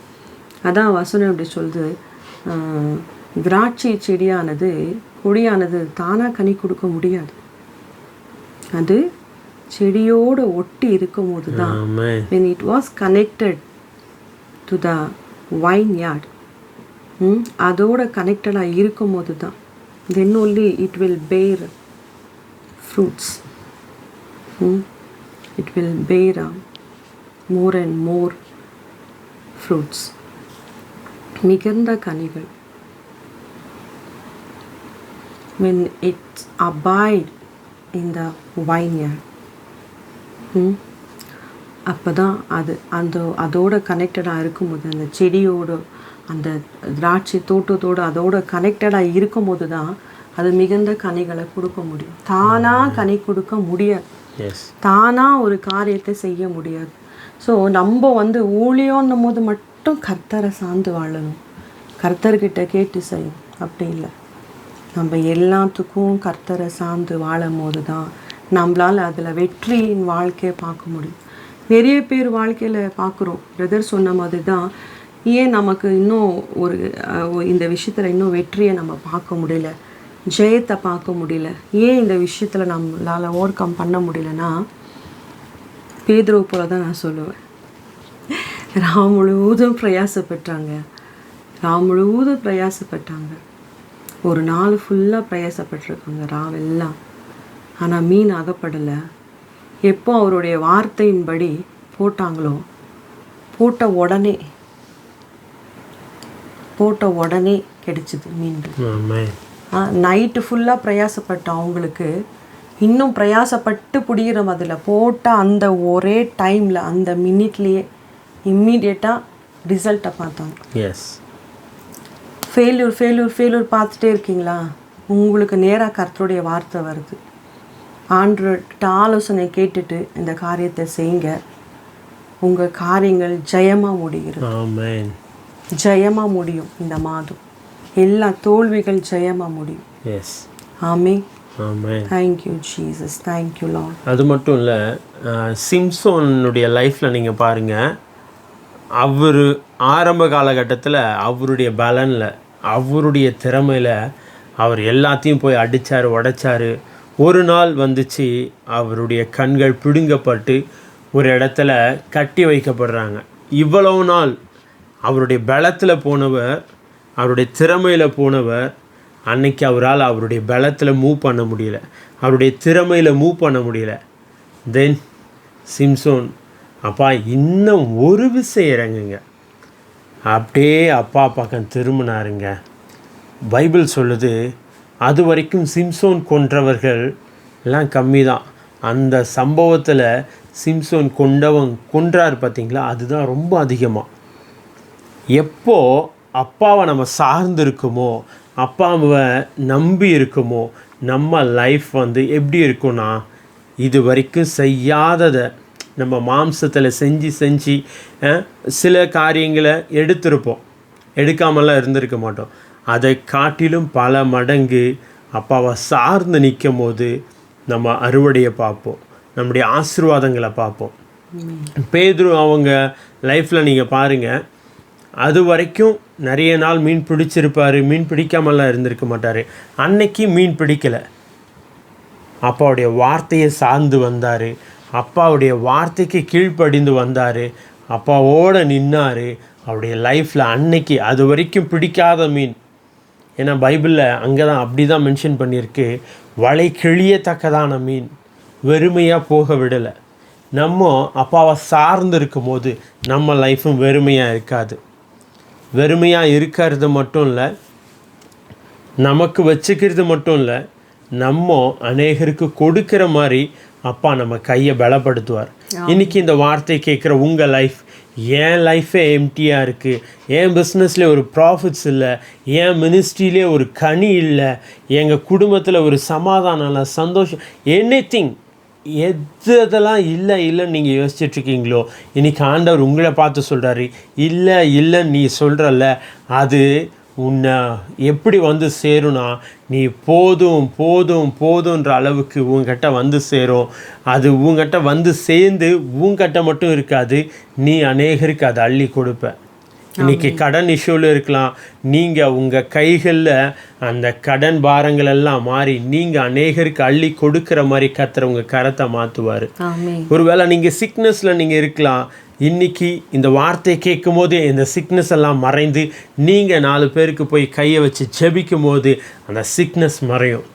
B: அதான் வசனம் எப்படி சொல்லுது, திராட்சை செடியானது கொடியானது தானாக கனி கொடுக்க முடியாது, அது செடியோடு ஒட்டி இருக்கும்போது தான், when it was connected to the vineyard, அதோட கனெக்டடாக இருக்கும்போது தான் then only it will bear fruits. It will bear more and more fruits. மிகுந்த கனிகள். when it abide in the vineyard, அப்போ தான் அதோட கனெக்டடாக இருக்கும்போது, அந்த செடியோடு அந்த திராட்சை தோட்டத்தோடு அதோட கனெக்டடாக இருக்கும்போது தான் அது மிகுந்த கனிகளை கொடுக்க முடியும். தானாக கனி கொடுக்க முடியாது, தானாக ஒரு காரியத்தை செய்ய முடியாது. ஸோ நம்ம வந்து ஊழியன்னும் போது மட்டும் கர்த்தரை சார்ந்து வாழணும், கர்த்தர்கிட்ட கேட்டு செய்யணும். அப்படி இல்லை, நம்ம எல்லாத்துக்கும் கர்த்தரை சார்ந்து வாழும் போது தான் நம்மளால் அதில் வெற்றியின் வாழ்க்கையை பார்க்க முடியும். நிறைய பேர் வாழ்க்கையில் பார்க்குறோம், பிரதர் சொன்ன மாதிரி தான், ஏன் நமக்கு இன்னும் இந்த விஷயத்தில் இன்னும் வெற்றியை நம்ம பார்க்க முடியல, ஜெயத்தை பார்க்க முடியல, ஏன் இந்த விஷயத்தில் நம்மளால் ஓவர் கம் பண்ண முடியலன்னா, பேதுருவை போல தான் நான் சொல்லுவேன். ராம் முழுவதும் பிரயாசப்பட்டாங்க, ஒரு நாள் ஃபுல்லாக பிரயாசப்பட்டிருக்காங்க ராவெல்லாம், ஆனால் மீன் அகப்படலை. எப்போ அவருடைய வார்த்தையின்படி போட்டாங்களோ, போட்ட உடனே கிடைச்சிது மீன். நைட்டு ஃபுல்லாக பிரயாசப்பட்ட அவங்களுக்கு இன்னும் பிரயாசப்பட்டு பிடிக்கிற அதில் போட்ட அந்த ஒரே டைமில், அந்த மினிட்லேயே இம்மீடியட்டாக ரிசல்ட்டை பார்த்தாங்க. ஃபெயில்யூர் பார்த்துட்டே இருக்கீங்களா? உங்களுக்கு நேராக கர்த்தருடைய வார்த்தை வருது. ஆண்டவர்கிட்ட ஆலோசனை கேட்டுட்டு இந்த காரியத்தை செய்யுங்க, உங்கள் காரியங்கள் ஜெயமாக முடிகிறது. ஜெயமாக முடியும். இந்த மாதம் எல்லா தோல்விகள் ஜெயமாக முடியும். Amen. Thank you Jesus, thank you Lord.
A: அது மட்டும் இல்லை, சிம்சோனுடைய லைஃப்பில் நீங்கள் பாருங்கள், அவர் ஆரம்ப காலகட்டத்தில் அவருடைய பலனில், அவருடைய திறமையில் அவர் எல்லாத்தையும் போய் அடித்தார், உடைச்சார். ஒரு நாள் வந்துச்சு, அவருடைய கண்கள் பிடுங்கப்பட்டு ஒரு இடத்துல கட்டி வைக்கப்படுறாங்க. இவ்வளவு நாள் அவருடைய பலத்தில் போனவர், அவருடைய திறமையில் போனவர், அன்னைக்கு அவரால் அவருடைய பலத்தில் மூவ் பண்ண முடியல, அவருடைய திறமையில் மூவ் பண்ண முடியல. தென் சிம்சோன், அப்பா இன்னும் ஒரு விஷயம் இறங்குங்க, அப்படியே அப்பா பக்கம் திரும்பினாருங்க. பைபிள் சொல்லுது, அது வரைக்கும் சிம்சோன் கொன்றவர்கள் எல்லாம் கம்மி தான். அந்த சம்பவத்தில் சிம்சோன் கொன்றார் பார்த்தீங்களா, அதுதான் ரொம்ப அதிகமாக. எப்போ அப்பாவை நம்ம சார்ந்து இருக்குமோ, அப்பாவை நம்பி இருக்குமோ, நம்ம லைஃப் எப்படி இருக்குன்னா, இது வரைக்கும் செய்யாததை நம்ம மாம்சத்தில் செஞ்சு சில காரியங்களை எடுத்திருப்போம், எடுக்காமலாம் இருந்திருக்க மாட்டோம். அதை காட்டிலும் பல மடங்கு அப்பாவை சார்ந்து நிற்கும் போது நம்ம அறுவடையை பார்ப்போம், நம்முடைய ஆசீர்வாதங்களை பார்ப்போம். பேதுரு அவங்க லைஃப்பில் நீங்கள் பாருங்கள், அது வரைக்கும் நிறைய நாள் மீன் பிடிச்சிருப்பார், மீன் பிடிக்காமலாம் இருந்திருக்க மாட்டார். அன்னைக்கு மீன் பிடிக்கலை, அப்பாவுடைய வார்த்தையை சார்ந்து வந்தார், அப்பாவுடைய வார்த்தைக்கு கீழ்ப்படிந்து வந்தார், அப்பாவோடு நின்னார். அவருடைய லைஃப்பில் அன்னைக்கு அது வரைக்கும் பிடிக்காத மீன், ஏன்னா பைபிளில் அங்கே தான் அப்படி தான் மென்ஷன் பண்ணியிருக்கு, வலை கிழியத்தக்கதான மீன் வெறுமையாக போக விடலை. நம்ம அப்பாவை சார்ந்து இருக்கும் போது நம்ம லைஃப்பும் வெறுமையாக இருக்காது. வெறுமையாக இருக்கிறது மட்டும் இல்லை, நமக்கு வச்சுக்கிறது மட்டும் இல்லை, நம்ம அநேகருக்கு கொடுக்குற மாதிரி அப்பா நம்ம கையை பலப்படுத்துவார். இன்றைக்கி இந்த வார்த்தை கேட்குற உங்கள் லைஃப், என் லைஃபே எம்டியாக இருக்குது, என் பிஸ்னஸ்லேயே ஒரு ப்ராஃபிட்ஸ் இல்லை, என் மினிஸ்ட்ரியிலே ஒரு கனி இல்லை, எங்கள் குடும்பத்தில் ஒரு சமாதானம் இல்லை, சந்தோஷம், எனிதிங், எதெல்லாம் இல்லைன்னு நீங்கள் யோசிச்சுட்ருக்கீங்களோ, இன்றைக்கி ஆண்டவர் உங்களை பார்த்து சொல்கிறாரு, இல்லைன்னு நீ சொல்கிறல்ல, அது உன்னை எப்படி சேரும்னா, நீ போதுன்ற அளவுக்கு உங்ககிட்ட சேரும். அது உங்ககிட்ட சேர்ந்து உங்ககிட்ட மட்டும் இருக்காது, நீ அநேகருக்கு அதை அள்ளி கொடுப்ப. இன்றைக்கி கடன் இஷ்யூவில் இருக்கலாம், நீங்கள் உங்கள் கைகளில் அந்த கடன் பாரங்கள் எல்லாம் மாறி நீங்கள் அநேகருக்கு அள்ளி கொடுக்குற மாதிரி கர்த்தர் உங்கள் கரத்தை மாற்றுவார். ஒருவேளை நீங்கள் சிக்னஸில் நீங்கள் இருக்கலாம், இன்றைக்கி இந்த வார்த்தையை கேட்கும் போது இந்த சிக்னஸ் எல்லாம் மறைந்து நீங்கள் 4 பேருக்கு போய் கையை வச்சு ஜெபிக்கும் போது அந்த சிக்னஸ் மறையும்.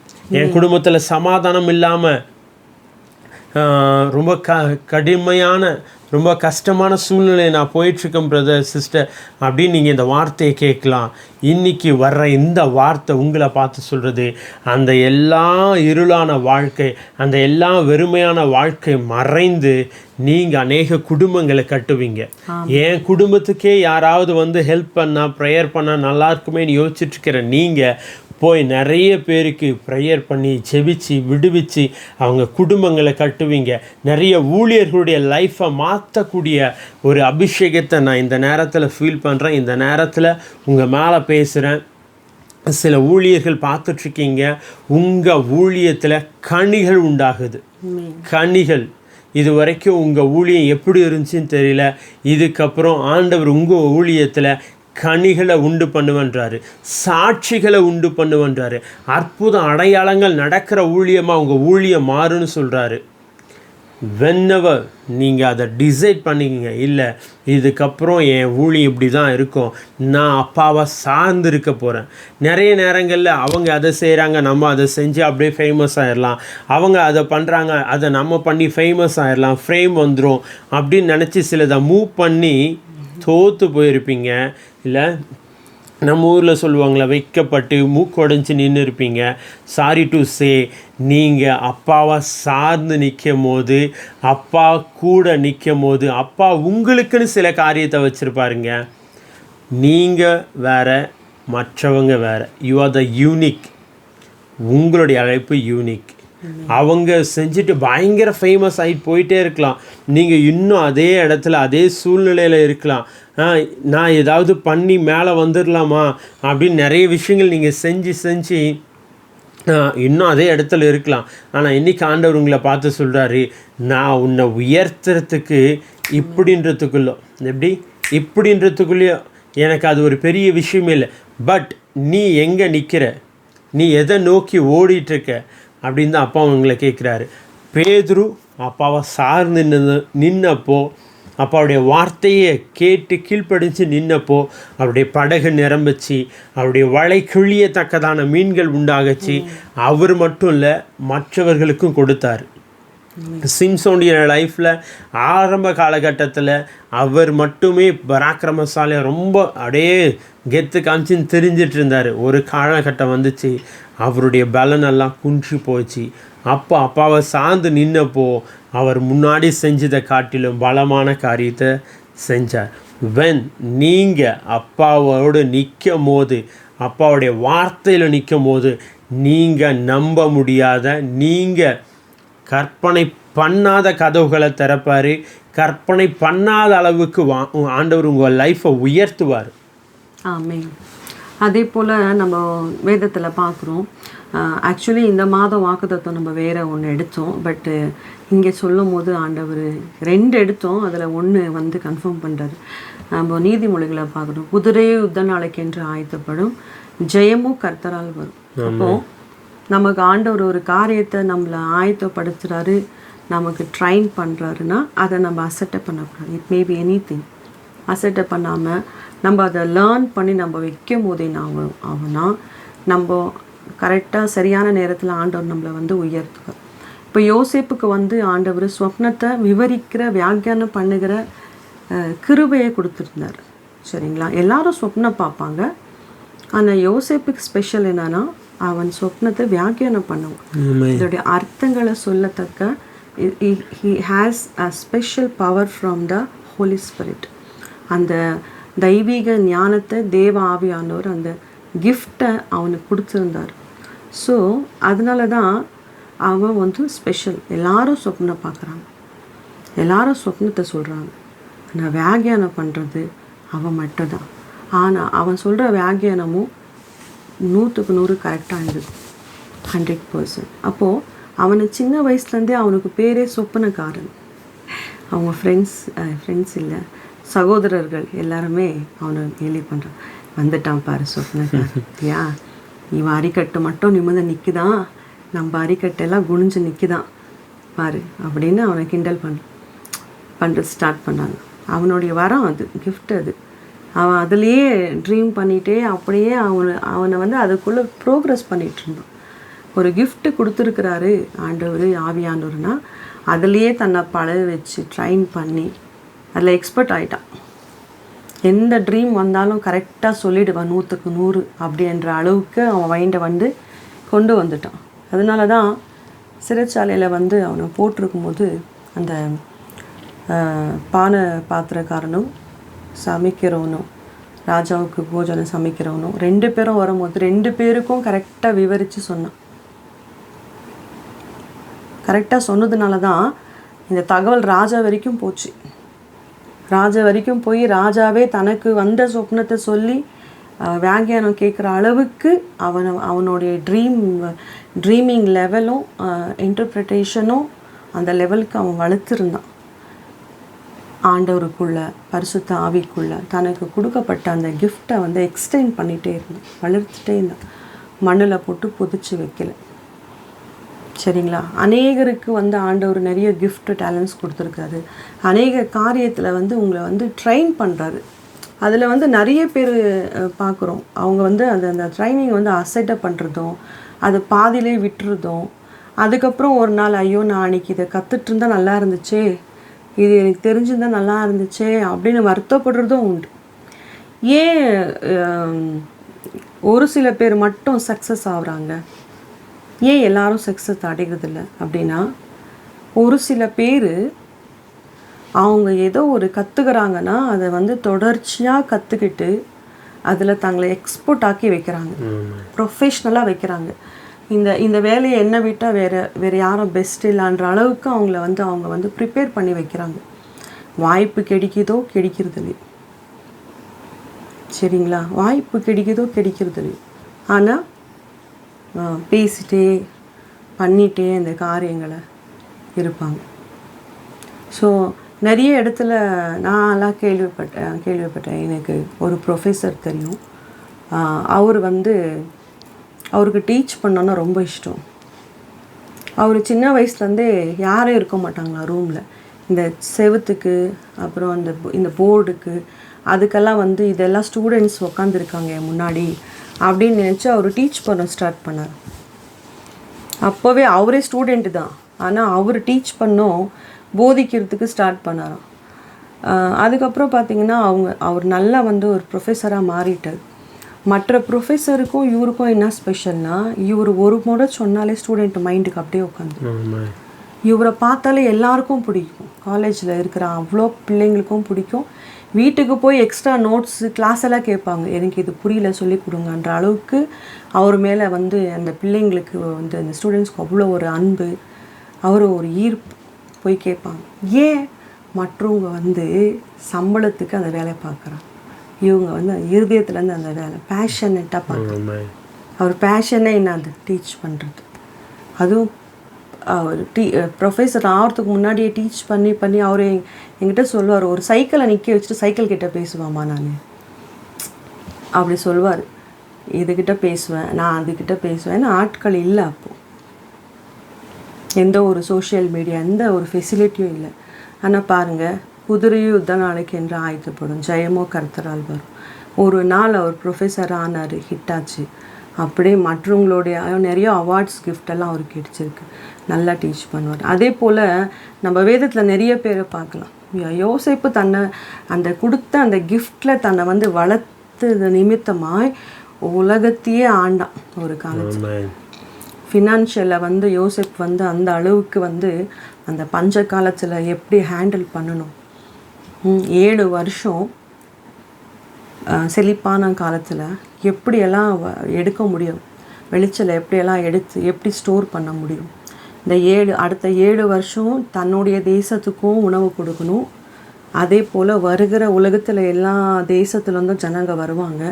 A: என் குடும்பத்தில் சமாதானம் இல்லாமல் ரொம்ப கடுமையான ரொம்ப கஷ்டமான சூழ்நிலை நான் போயிட்டுருக்கேன் பிரதர் சிஸ்டர் அப்படின்னு நீங்கள் இந்த வார்த்தையை கேட்கலாம். இன்றைக்கி வர்ற இந்த வார்த்தை உங்களை பார்த்து சொல்கிறது, அந்த எல்லா இருளான வாழ்க்கை, அந்த எல்லா வெறுமையான வாழ்க்கை மறைந்து நீங்கள் அநேக குடும்பங்களை கட்டுவீங்க. என் குடும்பத்துக்கே யாராவது ஹெல்ப் பண்ணால் ப்ரேயர் பண்ணால் நல்லா இருக்குமேன்னு யோசிச்சுட்ருக்கிற நீங்கள் போய் நிறைய பேருக்கு ப்ரேயர் பண்ணி ஜெபிச்சு விடுவிச்சு அவங்க குடும்பங்களை கட்டுவீங்க. நிறைய ஊழியர்களுடைய லைஃப்பை மாற்றக்கூடிய ஒரு அபிஷேகத்தை நான் இந்த நேரத்தில் ஃபீல் பண்ணுறேன். இந்த நேரத்தில் உங்கள் மேலே பேசுகிறேன். சில ஊழியர்கள் பார்த்துட்ருக்கீங்க, உங்கள் ஊழியத்தில் கனிகள் உண்டாகுது. கனிகள் இது வரைக்கும் உங்கள் ஊழியம் எப்படி இருந்துச்சுன்னு தெரியல, இதுக்கப்புறம் ஆண்டவர் உங்கள் ஊழியத்தில் கனிகளை உண்டு பண்ணுவன்றாரு, சாட்சிகளை உண்டு பண்ணுவன்றாரு, அற்புத அடையாளங்கள் நடக்கிற ஊழியமாக உங்கள் ஊழியம் மாறுன்னு சொல்கிறாரு. வென்னவர் நீங்கள் அதை டிசைட் பண்ணிக்கங்க, இல்லை இதுக்கப்புறம் என் ஊழியம் இப்படி தான் இருக்கும், நான் அப்பாவை சார்ந்து இருக்க போகிறேன். நிறைய நேரங்களில் அவங்க அதை செய்கிறாங்க, நம்ம அதை செஞ்சு அப்படியே ஃபேமஸ் ஆகிடலாம், அவங்க அதை பண்ணுறாங்க, அதை நம்ம பண்ணி ஃபேமஸ் ஆகிடலாம், ஃப்ரேம் வந்துடும் அப்படின்னு நினச்சி சிலதை மூவ் பண்ணி தோற்று போயிருப்பீங்க. இல்லை நம்ம ஊரில் சொல்லுவாங்களே, வைக்கப்பட்டு மூக்கொடைஞ்சி நின்று இருப்பீங்க. சாரி டு சே, நீங்கள் அப்பாவை சார்ந்து நிற்கும் போது, அப்பா கூட நிற்கும் போது, அப்பா உங்களுக்குன்னு சில காரியத்தை வச்சுருப்பாருங்க. நீங்கள் வேறு, மற்றவங்க வேறு. You are the unique. உங்களுடைய அழைப்பு யூனிக். அவங்க செஞ்சுட்டு பயங்கர ஃபேமஸ் ஆகிட்டு போயிட்டே இருக்கலாம், நீங்கள் இன்னும் அதே இடத்துல அதே சூழ்நிலையில் இருக்கலாம். நான் ஏதாவது பண்ணி மேலே வந்துடலாமா அப்படின்னு நிறைய விஷயங்கள் நீங்கள் செஞ்சு இன்னும் அதே இடத்துல இருக்கலாம். ஆனால் இன்றைக்கி ஆண்டவர் உங்களை பார்த்து சொல்கிறாரு, நான் உன்னை உயர்த்துறதுக்கு இப்படின்றதுக்குள்ளேயோ எனக்கு அது ஒரு பெரிய விஷயமே இல்லை. பட் நீ எங்கே நிற்கிற, நீ எதை நோக்கி ஓடிட்டுருக்க அப்படின்னு தான் அப்பா உங்களை கேட்குறாரு. பேதுரு அப்பாவை சார்ந்து நின்னப்போ அப்போ அவருடைய வார்த்தையை கேட்டு கீழ்ப்படிஞ்சு நின்னப்போ அவருடைய படகு நிரம்பிச்சு, அவருடைய வலை கிழியத்தக்கதான மீன்கள் உண்டாகச்சு. அவர் மட்டும் இல்லை, மற்றவர்களுக்கும் கொடுத்தார். சிம்சோனுடைய லைஃப்பில் ஆரம்ப காலகட்டத்தில் அவர் மட்டுமே பராக்கிரமசாலியா ரொம்ப அப்படியே கெத்து காமிச்சின்னு தெரிஞ்சிட்டு இருந்தார். ஒரு காலகட்டம் வந்துச்சு, அவருடைய பலனெல்லாம் குன்றி போச்சு. அப்போ அப்பாவை சார்ந்து நின்னப்போ அவர் முன்னாடி செஞ்சதை காட்டிலும் பலமான காரியத்தை செஞ்சார். நீங்கள் அப்பாவோடு நிற்கும் போது, அப்பாவுடைய வார்த்தையில் நிற்கும் போது, நீங்கள் நம்ப முடியாத, நீங்கள் கற்பனை பண்ணாத கதவுகளை திறப்பார். கற்பனை பண்ணாத அளவுக்கு ஆண்டவர் உங்கள் லைஃப்பை உயர்த்துவார்.
B: ஆமென். அதே போல் நம்ம வேதத்தில் பார்க்குறோம். ஆக்சுவலி இந்த மாதம் வாக்குத்தத்தம் நம்ம வேறு ஒன்று எடுத்தோம். பட்டு இங்கே சொல்லும் போது ஆண்டவர் 2 எடுத்தோம், அதில் 1 வந்து கன்ஃபார்ம் பண்ணுறாரு. நம்ம நீதிமொழிகளை பார்க்குறோம். குதிரையே யுத்த நாளைக்கு என்று ஆயத்தப்படும், ஜெயமும் கர்த்தரால் வரும். அப்போது நமக்கு ஆண்டவர் ஒரு காரியத்தை நம்மளை ஆயத்தப்படுத்துகிறாரு, நமக்கு ட்ரைன் பண்ணுறாருன்னா அதை நம்ம அசட்டை பண்ணக்கூடாது. It maybe any thing. அசட்டை பண்ணாமல் நம்ம அதை லேர்ன் பண்ணி நம்ம வைக்கும் போதே ஆகுனா நம்ம கரெக்டாக சரியான நேரத்தில் ஆண்டவர் நம்மளை வந்து உயர்த்துவார். இப்போ யோசேப்புக்கு வந்து ஆண்டவர் ஸ்வப்னத்தை விவரிக்கிற வியாக்கியானம் பண்ணுகிற கிருபையை கொடுத்துருந்தார். சரிங்களா? எல்லாரும் சொப்னம் பார்ப்பாங்க. ஆனால் யோசேப்புக்கு ஸ்பெஷல் என்னன்னா, அவன் சொப்னத்தை வியாக்கியானம் பண்ணுவான். இதோடைய அர்த்தங்களை சொல்லத்தக்க he has a special power from the Holy Spirit. அந்த தெய்வீக ஞானத்தை தேவ ஆவியானவர் அந்த கிஃப்டை அவனுக்கு கொடுத்துருந்தார். ஸோ அதனால தான் அவன் வந்து ஸ்பெஷல். எல்லாரும் சொப்னம் பார்க்குறாங்க, எல்லாரும் சொப்னத்தை சொல்கிறாங்க. நான் வியாக்கியானம் பண்ணுறது அவன் மட்டும்தான். ஆனால் அவன் சொல்கிற வியாக்கியானமும் 100க்கு 100 கரெக்டாக இருக்கும், 100%. அப்போது அவனுக்கு சின்ன வயசுலேருந்தே அவனுக்கு பேரே சொப்பனக்காரன். அவங்க ஃப்ரெண்ட்ஸ் இல்லை, சகோதரர்கள் எல்லாருமே அவனை கேலி பண்ணுறான். வந்துட்டான் பாரு சொப்பனக்காரன், யா இவன் அரிக்கட்டு மட்டும் நிமிர்ந்து நிற்குதான், நம்ம அரிக்கட்டெல்லாம் குனிஞ்சு நிற்குதான் பாரு அப்படின்னு அவனை கிண்டல் பண்ணுறது ஸ்டார்ட் பண்ணாங்க. அவனுடைய வரம் அது, கிஃப்ட் அது. அவன் அதுலேயே ட்ரீம் பண்ணிகிட்டே அப்படியே அவனை வந்து அதுக்குள்ளே ப்ரோக்ரஸ் பண்ணிகிட்டு இருந்தான். ஒரு கிஃப்ட்டு கொடுத்துருக்குறாரு ஆண்டவர் ஆவியானவர்னா அதுலேயே தன்னை பழக வச்சு ட்ரைன் பண்ணி அதில் எக்ஸ்பர்ட் ஆகிட்டான். எந்த ட்ரீம் வந்தாலும் கரெக்டாக சொல்லிவிடுவான், 100க்கு 100 அப்படின்ற அளவுக்கு அவன் மைண்டை வந்து கொண்டு வந்துட்டான். அதனால தான் சிறைச்சாலையில் வந்து அவனை போட்டிருக்கும்போது அந்த பாத்திரக்காரனும் சமைக்கிறவனும் ராஜாவுக்கு போஜனம் சமைக்கிறவனும் 2 பேரும் வரும்போது 2 பேருக்கும் கரெக்டாக விவரித்து சொன்னான். கரெக்டாக சொன்னதுனால தான் இந்த தகவல் ராஜா வரைக்கும் போச்சு. ராஜா வரைக்கும் போய் ராஜாவே தனக்கு வந்த சொப்னத்தை சொல்லி வியாக்கியானம் கேட்குற அளவுக்கு அவனுடைய ட்ரீமிங் லெவலும் இன்டர்பிரிட்டேஷனும் அந்த லெவலுக்கு அவன் வளர்த்துருந்தான். ஆண்டவருக்குள்ள பரிசுத்த ஆவிக்குள்ள தனக்கு கொடுக்கப்பட்ட அந்த கிஃப்டை வந்து எக்ஸ்டெண்ட் பண்ணிகிட்டே இருந்தான், வளர்த்துட்டே இருந்தான். மண்ணில் போட்டு புதைச்சி வைக்கல. சரிங்களா? அநேகருக்கு வந்து ஆண்டவர் நிறைய கிஃப்ட் டேலண்ட்ஸ் கொடுத்துருக்காரு. அநேக காரியத்தில் வந்து உங்களை வந்து ட்ரெயின் பண்ணுறாரு. அதில் வந்து நிறைய பேர் பார்க்குறோம், அவங்க வந்து அந்த ட்ரைனிங் வந்து அசட்டை பண்ணுறதும் அது பாதியிலே விட்டுறதும், அதுக்கப்புறம் ஒரு நாள் ஐயோ நான் அன்றைக்கி இதை கற்றுட்டு இருந்தால் நல்லா இருந்துச்சே, இது எனக்கு தெரிஞ்சிருந்தால் நல்லா இருந்துச்சே அப்படின்னு வருத்தப்படுறதும் உண்டு. ஏன் ஒரு சில பேர் மட்டும் சக்ஸஸ் ஆகுறாங்க, ஏன் எல்லாரும் சக்ஸஸ் அடைகிறதில்ல அப்படின்னா, ஒரு சில பேர் அவங்க ஏதோ ஒரு கற்றுக்கிறாங்கன்னா அதை வந்து தொடர்ச்சியாக கற்றுக்கிட்டு அதில் தங்களை எக்ஸ்போர்ட் ஆக்கி வைக்கிறாங்க, ப்ரொஃபஷ்னலாக வைக்கிறாங்க. இந்த வேலையை என்ன விட்டால் வேறு யாரும் பெஸ்ட் இல்லைன்ற அளவுக்கு அவங்க வந்து ப்ரிப்பேர் பண்ணி வைக்கிறாங்க. வாய்ப்பு கிடைக்கிறதில்லை. சரிங்களா? வாய்ப்பு கிடைக்கிறதில்லை. ஆனால் பேசிட்டே பண்ணிகிட்டே அந்த காரியங்களை இருப்பாங்க. ஸோ நிறைய இடத்துல நான்லாம் கேள்விப்பட்டேன். எனக்கு ஒரு ப்ரொஃபஸர் தெரியும். அவர் வந்து அவருக்கு டீச் பண்ணோன்னா ரொம்ப இஷ்டம். அவர் சின்ன வயசுலேருந்தே யாரும் இருக்க மாட்டாங்களா ரூமில், இந்த செவுத்துக்கு அப்புறம் இந்த போர்டுக்கு அதுக்கெல்லாம் வந்து இதெல்லாம் ஸ்டூடெண்ட்ஸ் உக்காந்துருக்காங்க முன்னாடி அப்படின்னு நினச்சி அவர் டீச் பண்ண ஸ்டார்ட் பண்ணார். அப்போவே அவரே ஸ்டூடெண்ட்டு தான், ஆனால் அவர் டீச் பண்ணோம் போதிக்கிறதுக்கு ஸ்டார்ட் பண்ணாராம். அதுக்கப்புறம் பார்த்திங்கன்னா அவர் நல்லா வந்து ஒரு ப்ரொஃபஸராக மாறிட்டார். மற்ற ப்ரொஃபஸருக்கும் இவருக்கும் என்ன ஸ்பெஷல்னால், இவர் ஒரு முறை சொன்னாலே ஸ்டூடெண்ட் மைண்டுக்கு அப்படியே உட்காந்து, இவரை பார்த்தாலே எல்லாருக்கும் பிடிக்கும். காலேஜில் இருக்கிற அவ்வளோ பிள்ளைங்களுக்கும் பிடிக்கும். வீட்டுக்கு போய் எக்ஸ்ட்ரா நோட்ஸு கிளாஸ் எல்லாம் கேட்பாங்க, எனக்கு இது புரியல சொல்லி கொடுங்கன்ற அளவுக்கு அவர் மேலே வந்து அந்த பிள்ளைங்களுக்கு வந்து அந்த ஸ்டூடெண்ட்ஸ்க்கு அவ்வளோ ஒரு அன்பு, அவர் ஒரு ஈர்ப்பு போய் கேட்பாங்க. ஏன் மற்றவங்க வந்து சம்பளத்துக்கு அந்த வேலையை பார்க்குறாங்க, இவங்க வந்து இருதயத்துலேருந்து அந்த வேலை பேஷனட்டாக பார்க்குறாங்க. அவர் பேஷனே என்ன அந்த டீச் பண்ணுறது. அதுவும் அவர் ப்ரொஃபஸர் ஆகிறதுக்கு முன்னாடியே டீச் பண்ணி அவர் என்கிட்ட சொல்லுவார், ஒரு சைக்கிளை நிற்க வச்சுட்டு சைக்கிள் கிட்ட பேசுவாம்மா நான் அப்படி சொல்லுவார். இதுக்கிட்ட பேசுவேன், நான் அதுக்கிட்ட பேசுவேன். ஏன்னா ஆட்கள் இல்லை, அப்போது எந்த ஒரு சோஷியல் மீடியா எந்த ஒரு ஃபெசிலிட்டியும் இல்லை. ஆனால் பாருங்கள், குதிரையும் யுத்த நாளைக்கு என்று ஆயத்தப்படும், ஜெயமோ கர்த்தரால் வரும். ஒரு நாள் அவர் ப்ரொஃபஸர் ஆனார், ஹிட்டாச்சு. அப்படியே மற்றவங்களுடைய நிறைய அவார்ட்ஸ் கிஃப்டெல்லாம் அவருக்கு கிடைச்சிருக்கு. நல்லா டீச் பண்ணுவார். அதே போல் நம்ம வேதத்தில் நிறைய பேரை பார்க்கலாம். யோசேப்பு தன்னை அந்த கொடுத்த அந்த கிஃப்டில் தன்னை வந்து வளர்த்தது நிமித்தமாய் உலகத்தையே ஆண்டான் ஒரு காலத்தில். ஃபினான்ஷியலில் வந்து யோசேப் வந்து அந்த அளவுக்கு வந்து அந்த பஞ்ச காலத்தில் எப்படி ஹேண்டில் பண்ணணும், 7 வருஷம் செழிப்பான காலத்தில் எப்படியெல்லாம் எடுக்க முடியும், வெளிச்சலை எப்படியெல்லாம் எடுத்து எப்படி ஸ்டோர் பண்ண முடியும். இந்த அடுத்த 7 வருஷம் தன்னுடைய தேசத்துக்கும் உணவு கொடுக்கணும். அதே போல் வருகிற உலகத்தில் எல்லா தேசத்துலேருந்தும் ஜனங்க வருவாங்க,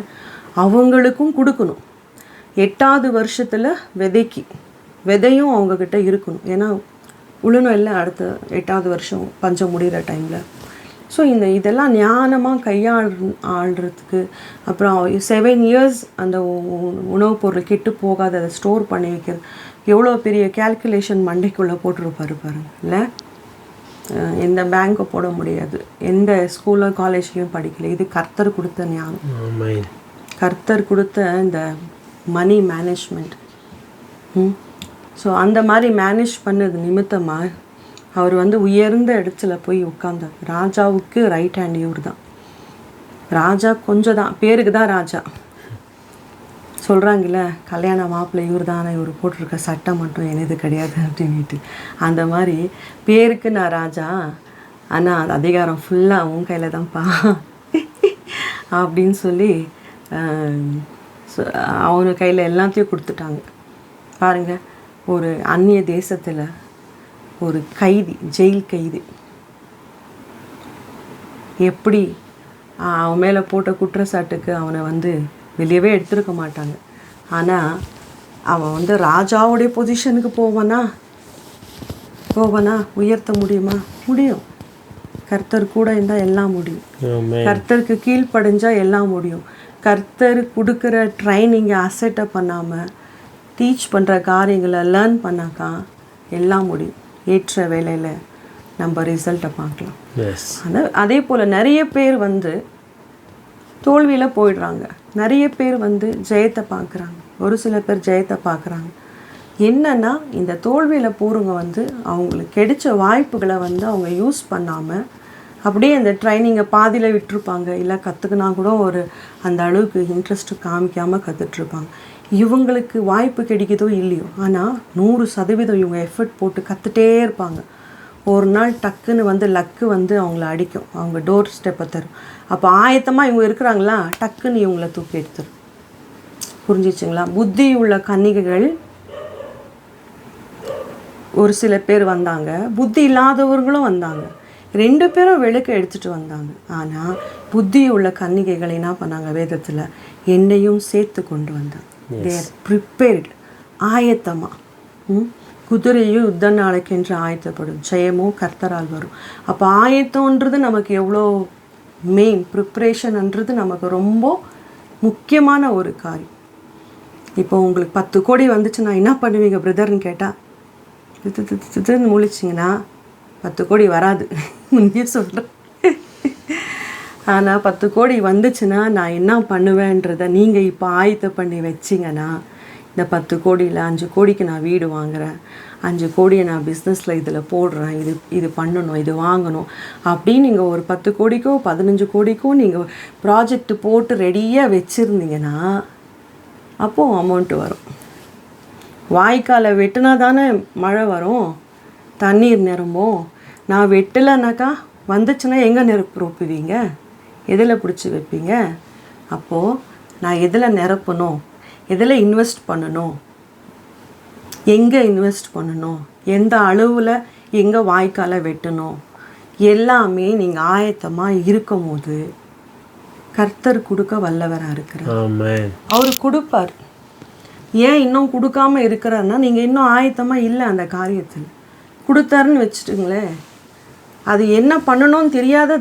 B: அவங்களுக்கும் கொடுக்கணும். 8வது வருஷத்தில் விதையும் அவங்கக்கிட்ட இருக்கணும். ஏன்னா உழணும் இல்லை அடுத்த 8வது வருஷம் பஞ்சம் முடிகிற டைமில். ஸோ இதெல்லாம் ஞானமாக ஆள்றதுக்கு, அப்புறம் 7 இயர்ஸ் அந்த உணவுப் பொருள் கெட்டு போகாத அதை ஸ்டோர் பண்ணி வைக்கிறது, எவ்வளோ பெரிய கேல்குலேஷன் மண்டைக்குள்ளே போட்டுருப்பாரு பாருங்க. இல்லை எந்த பேங்க்கை போட முடியாது, எந்த ஸ்கூலில் காலேஜ்லேயும் படிக்கல. இது கர்த்தர் கொடுத்த ஞானம், கர்த்தர் கொடுத்த இந்த மணி மேனேஜ்மெண்ட். ஸோ அந்த மாதிரி மேனேஜ் பண்ணது நிமித்தமாக அவர் வந்து உயர்ந்த இடத்துல போய் உட்கார்ந்தார். ராஜாவுக்கு ரைட் ஹேண்ட் இவர் தான். ராஜா கொஞ்சம் தான், பேருக்கு தான் ராஜா. சொல்கிறாங்கல்ல, கல்யாண மாப்பிள்ளை இவர் தானே, இவர் போட்டிருக்க சட்டம் மட்டும் எனது கிடையாது அப்படின்ட்டு. அந்த மாதிரி பேருக்கு நான் ராஜா, ஆனால் அது அதிகாரம் ஃபுல்லாக உன் கையில் தான்ப்பா அப்படின்னு சொல்லி அவனு கையில் எல்லாத்தையும் கொடுத்துட்டாங்க. பாருங்கள், ஒரு அந்நிய தேசத்தில் ஒரு கைதி, ஜெயில் கைதி, எப்படி அவன் மேலே போட்ட குற்றச்சாட்டுக்கு அவனை வந்து வெளியவே எடுத்துருக்க மாட்டாங்க. ஆனால் அவன் வந்து ராஜாவுடைய பொசிஷனுக்கு போவானா, உயர்த்த முடியுமா? முடியும். கர்த்தர் கூட இருந்தால் எல்லாம் முடியும். கர்த்தருக்கு கீழ்ப்படிஞ்சால் எல்லாம் முடியும். கர்த்தர் கொடுக்குற ட்ரைனிங்கை அசெட்டை பண்ணாமல் டீச் பண்ணுற காரியங்களை லேர்ன் பண்ணாக்கா எல்லாம் முடியும். ஏற்ற வேலையில் நம்ம ரிசல்ட்டை பார்க்கலாம். அதே போல் நிறைய பேர் வந்து தோல்வியில் போயிடுறாங்க, நிறைய பேர் வந்து ஜெயத்தை பார்க்குறாங்க, ஒரு சில பேர் ஜெயத்தை பார்க்குறாங்க. என்னென்னா இந்த தோல்வியில் போகிறவங்க வந்து அவங்களுக்கு கிடைச்ச வாய்ப்புகளை வந்து அவங்க யூஸ் பண்ணாமல் அப்படியே அந்த ட்ரைனிங்கை பாதியில் விட்டுருப்பாங்க. இல்லை கற்றுக்கினா கூட ஒரு அந்த அளவுக்கு இன்ட்ரெஸ்ட்டு காமிக்காமல் கற்றுட்ருப்பாங்க. இவங்களுக்கு வாய்ப்பு கிடைக்குதோ இல்லையோ, ஆனால் 100% இவங்க எஃபர்ட் போட்டு கற்றுட்டே இருப்பாங்க. ஒரு நாள் டக்குன்னு வந்து லக்கு வந்து அவங்கள அடிக்கும், அவங்க டோர் ஸ்டெப்பை தரும். அப்போ ஆயத்தமாக இவங்க இருக்கிறாங்களா, டக்குன்னு இவங்கள தூக்கி எடுத்துரும். புரிஞ்சிச்சுங்களா? புத்தி உள்ள கன்னிகைகள் ஒரு சில பேர் வந்தாங்க, புத்தி இல்லாதவர்களும் வந்தாங்க. 2 பேரும் விளக்கு எடுத்துகிட்டு வந்தாங்க. ஆனால் புத்தி உள்ள கன்னிகைகள் என்ன பண்ணாங்க, வேதத்தில் என்னையும் சேர்த்து கொண்டு வந்தாங்க. தே ஆர் ப்ரிப்பேர்டு, ஆயத்தமாக. குதிரையும் யுத்த நாளைக்கு என்று ஆயத்தப்படும், ஜெயமோ கர்த்தரால் வரும். அப்போ ஆயத்தம்ன்றது நமக்கு எவ்வளோ மெயின், ப்ரிப்ரேஷன்ன்றது நமக்கு ரொம்ப முக்கியமான ஒரு காரியம். இப்போ உங்களுக்கு 10 கோடி வந்துச்சுன்னா என்ன பண்ணுவீங்க பிரதர்னு கேட்டால், முழிச்சிங்கன்னா 10 கோடி வராது, உண்மையே சொல்கிறேன். ஆனால் 10 கோடி வந்துச்சுன்னா நான் என்ன பண்ணுவேன்றதை நீங்கள் இப்போ ஆயத்தம் பண்ணி வச்சிங்கன்னா, இந்த 10 கோடியில் 5 கோடிக்கு நான் வீடு வாங்குகிறேன், 5 கோடியை நான் பிஸ்னஸில் இதில் போடுறேன், இது பண்ணணும், இது வாங்கணும் அப்படின்னு நீங்கள் ஒரு 10 கோடிக்கோ 15 கோடிக்கோ நீங்கள் ப்ராஜெக்ட் போட்டு ரெடியாக வச்சுருந்தீங்கன்னா அப்போது அமௌண்ட்டு வரும். வாய்க்காலை வெட்டினா தானே மழை வரும், தண்ணீர் நிரம்பும். நான் வெட்டலைனாக்கா வந்துச்சுன்னா எங்கே நிரப்புவீங்க, எதில் பிடிச்சி வைப்பீங்க? அப்போது நான் எதில் நிரப்பணும், எதில் இன்வெஸ்ட் பண்ணணும், எங்கே இன்வெஸ்ட் பண்ணணும், எந்த அளவில் எங்கே வாய்க்காலை வெட்டணும், எல்லாமே நீங்கள் ஆயத்தமாக இருக்கும் போது கர்த்தர் கொடுக்க வல்லவராக இருக்கிறார். அவர் கொடுப்பார். ஏன் இன்னும் கொடுக்காம இருக்கிறாருன்னா நீங்கள் இன்னும் ஆயத்தமாக இல்லை அந்த காரியத்தில். கொடுத்தாருன்னு வச்சுட்டுங்களேன், அது என்ன பண்ணணும்னு தெரியாத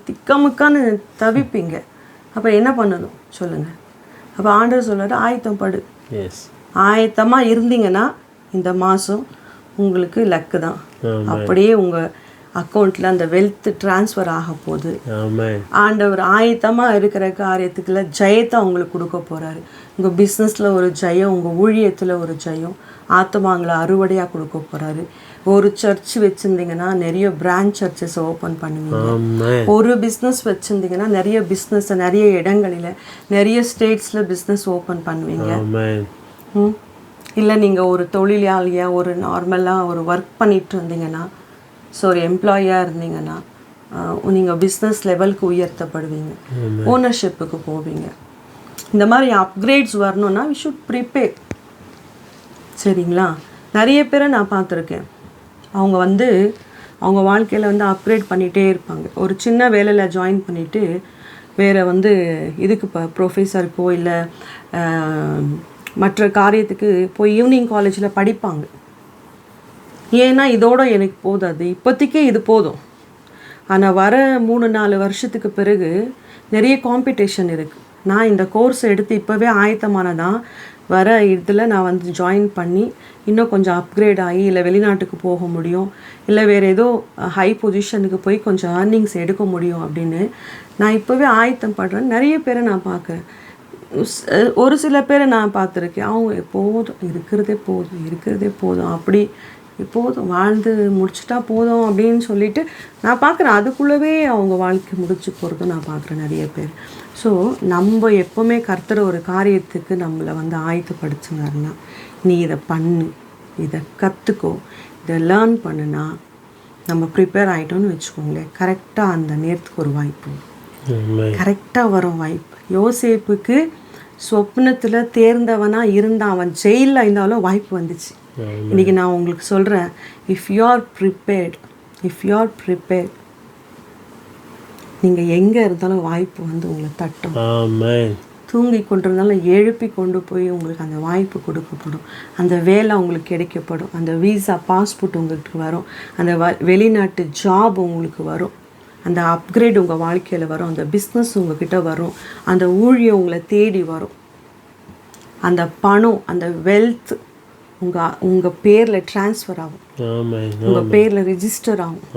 B: திக்கமுக்கான்னு தவிப்பீங்க. அப்போ என்ன பண்ணணும் சொல்லுங்கள்? அப்போ ஆண்டவர் சொல்கிறாரு, ஆயத்தம் படு. ஆயத்தமாக இருந்தீங்கன்னா இந்த மாதம் உங்களுக்கு லக்கு தான். அப்படியே உங்கள் அக்கௌண்ட்டில் அந்த வெல்த் ட்ரான்ஸ்ஃபர் ஆக போகுது. ஆண்டவர் ஆயத்தமாக இருக்கிற காரியத்துக்குள்ள ஜெயத்தை அவங்களுக்கு கொடுக்க போகிறாரு. உங்கள் பிஸ்னஸில் ஒரு ஜெயம், உங்கள் ஊழியத்தில் ஒரு ஜெயம், ஆத்மாங்களை அறுவடையாக கொடுக்க போகிறாரு. ஒரு சர்ச் வச்சுருந்தீங்கன்னா நிறைய பிரான்ச் சர்ச்சஸ் ஓப்பன் பண்ணுவீங்க. ஒரு பிஸ்னஸ் வச்சுருந்தீங்கன்னா நிறைய பிஸ்னஸை நிறைய இடங்களில் நிறைய ஸ்டேட்ஸில் பிஸ்னஸ் ஓப்பன் பண்ணுவீங்க. இல்லை நீங்கள் ஒரு தொழிலாளியாக ஒரு நார்மலாக ஒரு ஒர்க் பண்ணிகிட்டு இருந்தீங்கன்னா, ஸோ ஒரு எம்ப்ளாயியாக இருந்தீங்கன்னா நீங்கள் பிஸ்னஸ் லெவலுக்கு உயர்த்தப்படுவீங்க, ஓனர்ஷிப்புக்கு போவீங்க. இந்த மாதிரி அப்கிரேட்ஸ் வரணுன்னா வி ஷுட் ப்ரிப்பேர். சரிங்களா? நிறைய பேரை நான் பார்த்துருக்கேன். அவங்க வாழ்க்கையில் அப்கிரேட் பண்ணிகிட்டே இருப்பாங்க. ஒரு சின்ன வேலையில் ஜாயின் பண்ணிவிட்டு வேறு இதுக்கு ப்ரொஃபஸருக்கோ இல்லை மற்ற காரியத்துக்கு போய் ஈவினிங் காலேஜில் படிப்பாங்க. ஏன்னா இதோட எனக்கு போதாது, இப்போதைக்கே இது போதும். ஆனால் வர 3-4 வருஷத்துக்கு பிறகு நிறைய காம்படிஷன் இருக்குது. நான் இந்த கோர்ஸ் எடுத்து இப்போவே ஆயத்தமானதான் வர இதில் நான் ஜாயின் பண்ணி இன்னும் கொஞ்சம் அப்கிரேட் ஆகி இல்லை வெளிநாட்டுக்கு போக முடியும், இல்லை வேறு ஏதோ ஹை பொசிஷனுக்கு போய் கொஞ்சம் ஏர்னிங்ஸ் எடுக்க முடியும் அப்படின்னு நான் இப்போவே ஆயத்தம் படுறேன். நிறைய பேரை நான் பார்க்குறேன். ஒரு சில பேரை நான் பார்த்துருக்கேன், அவங்க போதும் இருக்கிறதே போதும் அப்படி போதும் வாழ்ந்து முடிச்சுட்டா போதும் அப்படின்னு சொல்லிட்டு நான் பார்க்குறேன். அதுக்குள்ளவே அவங்க வாழ்க்கை முடிச்சு போகிறதும் நான் பார்க்குறேன் நிறைய பேர். ஸோ நம்ம எப்போவுமே கர்த்தர் ஒரு காரியத்துக்கு நம்மளை ஆயத்தப்படுத்தினாருன்னா, நீ இதை பண்ணு, இதை கற்றுக்கோ, இதை லேர்ன் பண்ணுனா நம்ம ப்ரிப்பேர் ஆகிட்டோன்னு வச்சுக்கோங்களேன், கரெக்டாக அந்த நேரத்துக்கு ஒரு வாய்ப்பு, கரெக்டாக வரும் வாய்ப்பு. யோசேப்புக்கு சொப்னத்தில் தேர்ந்தவனாக இருந்தால் அவன் ஜெயிலில் இருந்தாலும் வாய்ப்பு வந்துச்சு. இன்றைக்கி நான் உங்களுக்கு சொல்கிறேன், இஃப் யூ ஆர் ப்ரிப்பேர்ட் நீங்கள் எங்கே இருந்தாலும் வாய்ப்பு உங்களை தட்டும். தூங்கி கொண்டிருந்தாலும் எழுப்பி கொண்டு போய் உங்களுக்கு அந்த வாய்ப்பு கொடுக்கப்படும். அந்த வேலை உங்களுக்கு கிடைக்கப்படும். அந்த வீசா பாஸ்போர்ட் உங்களுக்கு வரும். அந்த வெளிநாட்டு ஜாப் உங்களுக்கு வரும். அந்த அப்கிரேட் உங்கள் வாழ்க்கையில் வரும். அந்த பிஸ்னஸ் உங்ககிட்ட வரும். அந்த ஊழியம் உங்களை தேடி வரும். அந்த பணம், அந்த வெல்த் உங்கள் பேரில் ட்ரான்ஸ்ஃபர் ஆகும், உங்கள் பேரில் ரிஜிஸ்டர் ஆகும்.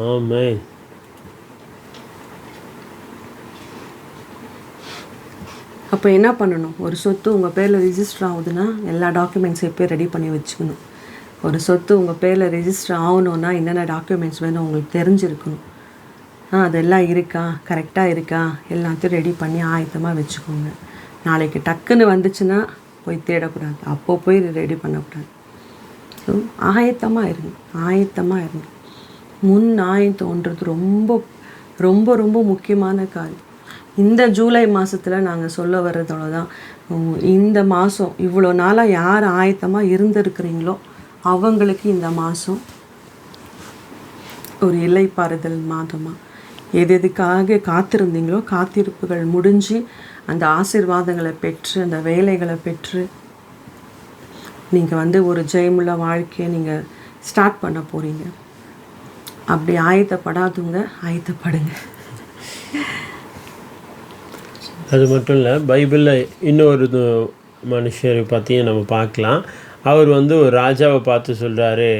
B: அப்போ என்ன பண்ணணும்? ஒரு சொத்து உங்கள் பேரில் ரிஜிஸ்டர் ஆகுதுன்னா எல்லா டாக்குமெண்ட்ஸையும் எப்போ ரெடி பண்ணி வச்சுக்கணும். ஒரு சொத்து உங்கள் பேரில் ரெஜிஸ்டர் ஆகணுன்னா என்னென்ன டாக்குமெண்ட்ஸ் வேணும் உங்களுக்கு தெரிஞ்சிருக்கணும். அதெல்லாம் இருக்கா, கரெக்டாக இருக்கா, எல்லாத்தையும் ரெடி பண்ணி ஆயத்தமாக வச்சுக்கோங்க. நாளைக்கு டக்குன்னு வந்துச்சுன்னா போய் தேடக்கூடாது, அப்போ போய் ரெடி பண்ணக்கூடாது. ஸோ ஆயத்தமாக இருங்க. முன் ஆயத்தம்ன்றது ரொம்ப ரொம்ப ரொம்ப முக்கியமான காரியம். இந்த ஜூலை மாதத்தில் நாங்கள் சொல்ல வர்றதோட தான், இந்த மாதம் இவ்வளோ நாளாக யார் ஆயத்தமாக இருந்திருக்கிறீங்களோ அவங்களுக்கு இந்த மாதம் ஒரு இலைப்பாறுதல் மாதமாக, எதுக்காக காத்திருந்தீங்களோ காத்திருப்புகள் முடிஞ்சு அந்த ஆசீர்வாதங்களை பெற்று அந்த வேலைகளை பெற்று நீங்கள் ஒரு ஜெயமுள்ள வாழ்க்கையை நீங்கள் ஸ்டார்ட் பண்ண போகிறீங்க. அப்படி ஆயத்தப்படாதவங்க ஆயத்தப்படுங்க.
A: அது மட்டும் இல்லை, பைபிளில் இன்னொரு மனுஷரை பற்றியும் நம்ம பார்க்கலாம். அவர் ஒரு ராஜாவை பார்த்து சொல்கிறாரு,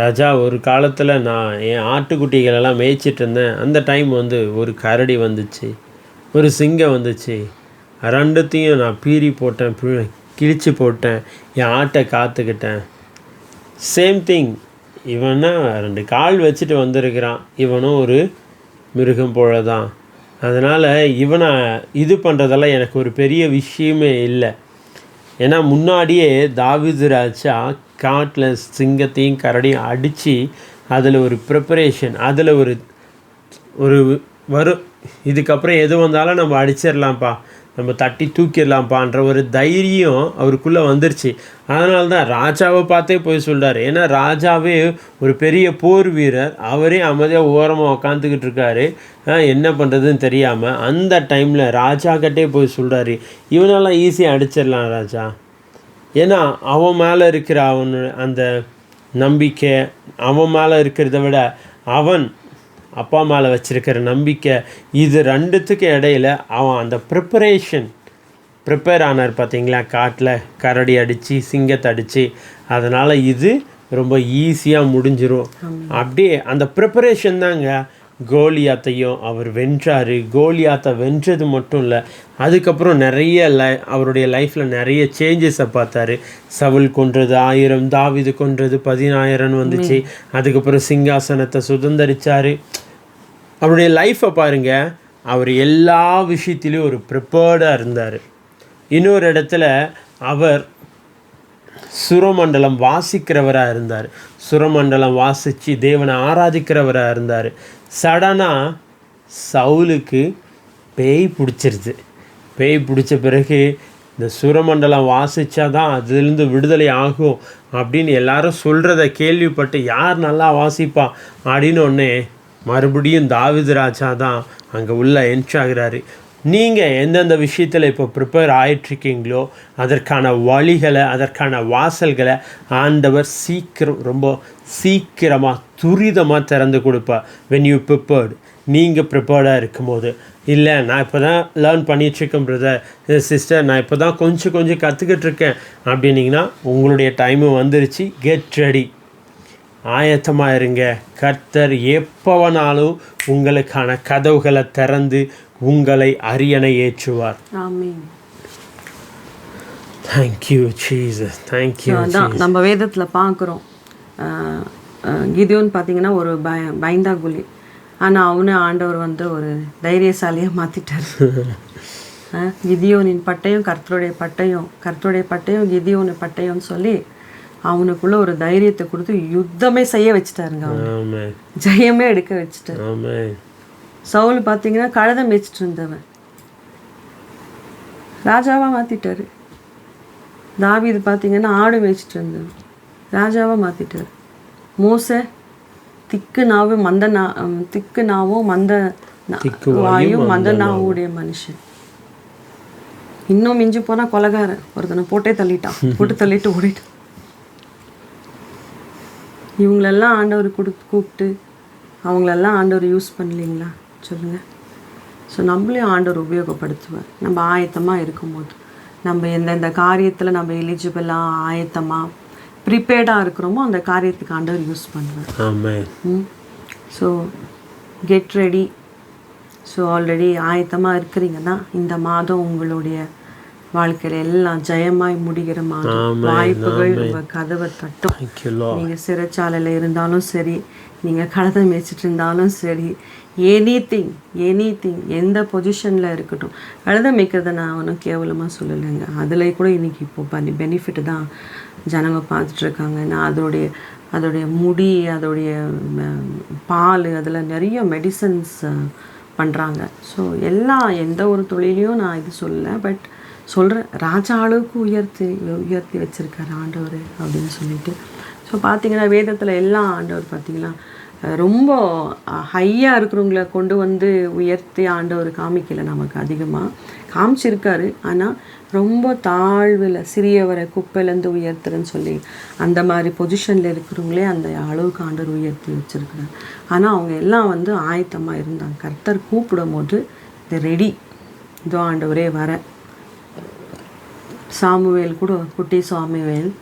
A: ராஜா, ஒரு காலத்தில் நான் என் ஆட்டுக்குட்டிகளெல்லாம் மேய்ச்சிட்டு இருந்தேன். அந்த டைம் வந்து ஒரு கரடி வந்துச்சு, ஒரு சிங்கம் வந்துச்சு. ரெண்டுத்தையும் நான் பீறி போட்டேன், கிழிச்சு போட்டேன், என் ஆட்டை காத்துக்கிட்டேன். சேம் திங், இவனா 2 கால் வச்சுட்டு வந்திருக்கிறான், இவனும் ஒரு மிருகம் போல தான். அதனால் இவனை இது பண்ணுறதெல்லாம் எனக்கு ஒரு பெரிய விஷயமே இல்லை. ஏன்னா முன்னாடியே தாவீது ராஜா காட்டில் சிங்கத்தையும் கரடியும் அடித்து அதில் ஒரு ப்ரிப்பரேஷன், அதில் ஒரு ஒரு வரும், இதுக்கப்புறம் எது வந்தாலும் நம்ம அடிச்சிடலாம்ப்பா, நம்ம தட்டி தூக்கிடலாம்ப்பான்ற ஒரு தைரியம் அவருக்குள்ளே வந்துருச்சு. அதனால தான் ராஜாவை பார்த்தே போய் சொல்கிறார். ஏன்னா ராஜாவே ஒரு பெரிய போர் வீரர், அவரே அமைதியாக ஓரமாக உக்காந்துக்கிட்டு இருக்காரு, என்ன பண்ணுறதுன்னு தெரியாமல். அந்த டைமில் ராஜாக்கிட்டே போய் சொல்கிறாரு, இவனெல்லாம் ஈஸியாக அடிச்சிடலாம் ராஜா. ஏன்னா அவன் மேலே இருக்கிற அந்த நம்பிக்கை, அவன் மேலே இருக்கிறத விட அவன் அப்பா மேலே வச்சுருக்கிற நம்பிக்கை, இது 2த்துக்கு இடையில் அவன் அந்த ப்ரிப்பேர் ஆனார் பார்த்தீங்களா, காட்டில் கரடி அடித்து சிங்கத்தை அடித்து. அதனால் இது ரொம்ப ஈஸியாக முடிஞ்சிடும். அப்படியே அந்த ப்ரிப்பரேஷன் தாங்க கோலியாத்தையும் அவர் வென்றார். கோலியாத்தை வென்றது மட்டும் இல்லை, அதுக்கப்புறம் நிறைய அவருடைய லைஃப்பில் நிறைய சேஞ்சஸை பார்த்தாரு. சவுல் கொன்றது 1000, தாவீது கொன்றது 10000 வந்துச்சு. அதுக்கப்புறம் சிங்காசனத்தை சுதந்திரிச்சார். அவருடைய லைஃப்பை பாருங்கள், அவர் எல்லா விஷயத்திலையும் ஒரு ப்ரிப்பேர்டாக இருந்தார். இன்னொரு இடத்துல அவர் சுரமண்டலம் வாசிக்கிறவராக இருந்தார். சுரமண்டலம் வாசித்து தேவனை ஆராதிக்கிறவராக இருந்தார். சடனாக சவுலுக்கு பேய் பிடிச்சிருது. பேய் பிடிச்ச பிறகு இந்த சுரமண்டலம் வாசித்தா தான் அதுலேருந்து விடுதலை ஆகும் அப்படின்னு எல்லாரும் சொல்கிறத கேள்விப்பட்டு, யார் நல்லா வாசிப்பா அப்படின்னு ஒன்னே மறுபடியும் தாவீது ராஜா தான் அங்கே உள்ள என்ட்ராகிறாரு. நீங்கள் எந்தெந்த விஷயத்தில் இப்போ ப்ரிப்பேர் ஆகிட்ருக்கீங்களோ அதற்கான வழிகளை, அதற்கான வாசல்களை ஆண்டவர் ரொம்ப சீக்கிரமாக துரிதமாக திறந்து கொடுப்பா. வென் யூ ப்ரிப்பேர்டு, நீங்கள் ப்ரிப்பேர்டாக இருக்கும்போது. இல்லை நான் இப்போ தான் லேர்ன் பண்ணிகிட்ருக்கேன் பிரதர் சிஸ்டர், நான் இப்போ தான் கொஞ்சம் கற்றுக்கிட்டு இருக்கேன் அப்படின்னிங்கன்னா உங்களுடைய டைமு வந்துருச்சு. கெட் ரெடி, ஆயத்தமாக இருங்க. கர்த்தர் எப்போவனாலும் உங்களுக்கான கதவுகளை திறந்து உங்களை அரியணை ஏற்றுவார்.
B: ஆமென்.
A: Thank you Jesus, thank you.
B: நம்ம வேதத்தில் பார்க்குறோம், கிதியோன் பார்த்தீங்கன்னா ஒரு பயந்தாங்குழி, ஆனால் அவனை ஆண்டவர் வந்து ஒரு தைரியசாலியாக மாற்றிட்டார். கிதியோனின் பட்டயம் கர்த்தருடைய பட்டயம், கர்த்தருடைய பட்டயம் கிதியோனின் பட்டயம்னு சொல்லி அவனுக்குள்ள ஒரு தைரியத்தை கொடுத்து யுத்தமே செய்ய வச்சுட்டாருங்க. அவன் ஜெயமே எடுக்க வச்சுட்டாரு. சவுல் பார்த்தீங்கன்னா கழுதை மேய்ச்சிட்டு இருந்தவன் ராஜாவாக மாற்றிட்டாரு. தாவீது பார்த்தீங்கன்னா ஆடு மேய்ச்சிட்டு இருந்தவன் ராஜாவாக மாற்றிட்டாரு. மோசே திக்கு நாவும் மந்த வாயும் மந்த நாவுடைய மனுஷன். இன்னும் மிஞ்சி போனால் கொலைகாரன் ஒருத்தனை போட்டு தள்ளிட்டு ஓடிட்டான். இவங்களெல்லாம் ஆண்டவர் கூப்பிட்டு அவங்களெல்லாம் ஆண்டவர் யூஸ் பண்ணலிங்களா சொல்லுங்கள். ஸோ நம்மளையும் ஆண்டவர் உபயோகப்படுத்துவார். நம்ம ஆயத்தமாக இருக்கும்போது, நம்ம எந்தெந்த காரியத்தில் நம்ம எலிஜிபிளாக ஆயத்தமாக ப்ரிப்பேர்டாக இருக்கிறோமோ அந்த காரியத்துக்கு ஆண்டவர் யூஸ் பண்ணுவார். So get ready. So already ஆயத்தமாக இருக்கிறீங்கன்னா இந்த மாதம் உங்களுடைய வாழ்க்கையில் எல்லாம் ஜெயமாய் முடிகிற மாதம். வாய்ப்புகள் உங்கள் கதவை தட்டும். நீங்கள் சிறைச்சாலையில் இருந்தாலும் சரி, நீங்கள் கழுதை மேய்ச்சிட்டு இருந்தாலும் சரி, எனி திங் எந்த பொசிஷனில் இருக்கட்டும். கழுதை மேய்க்கிறத நான் ஒன்றும் கேவலமாக சொல்லலைங்க. அதில் கூட இன்றைக்கி இப்போ பெனிஃபிட் தான் ஜனங்க பார்த்துட்ருக்காங்க. நான் அதோடைய முடி, அதோடைய பால், அதில் நிறைய மெடிசன்ஸ் பண்ணுறாங்க. ஸோ எந்த ஒரு தொழிலையும் நான் இது சொல்லலை, பட் சொல்கிறேன், ராஜா அளவுக்கு உயர்த்தி வச்சுருக்காரு ஆண்டவர் அப்படின்னு சொல்லிட்டு. ஸோ பார்த்திங்கன்னா வேதத்தில் எல்லாம் ஆண்டவர் பார்த்திங்கன்னா ரொம்ப ஹையாக இருக்கிறவங்கள கொண்டு வந்து உயர்த்தி ஆண்டவர் காமிக்கலை, நமக்கு அதிகமாக காமிச்சிருக்காரு. ஆனால் ரொம்ப தாழ்வில் சிறியவரை குப்பையிலேருந்து உயர்த்துறேன்னு சொல்லி அந்த மாதிரி பொசிஷனில் இருக்கிறவங்களே அந்த அளவுக்கு ஆண்டவர் உயர்த்தி வச்சுருக்குறாரு. ஆனால் அவங்க எல்லாம் வந்து ஆயத்தமாக இருந்தாங்க. கர்த்தர் கூப்பிடும் போது இந்த ரெடி, இதோ ஆண்டவரே வர. சாமுவேல் கூட, குட்டி சாமுவேல்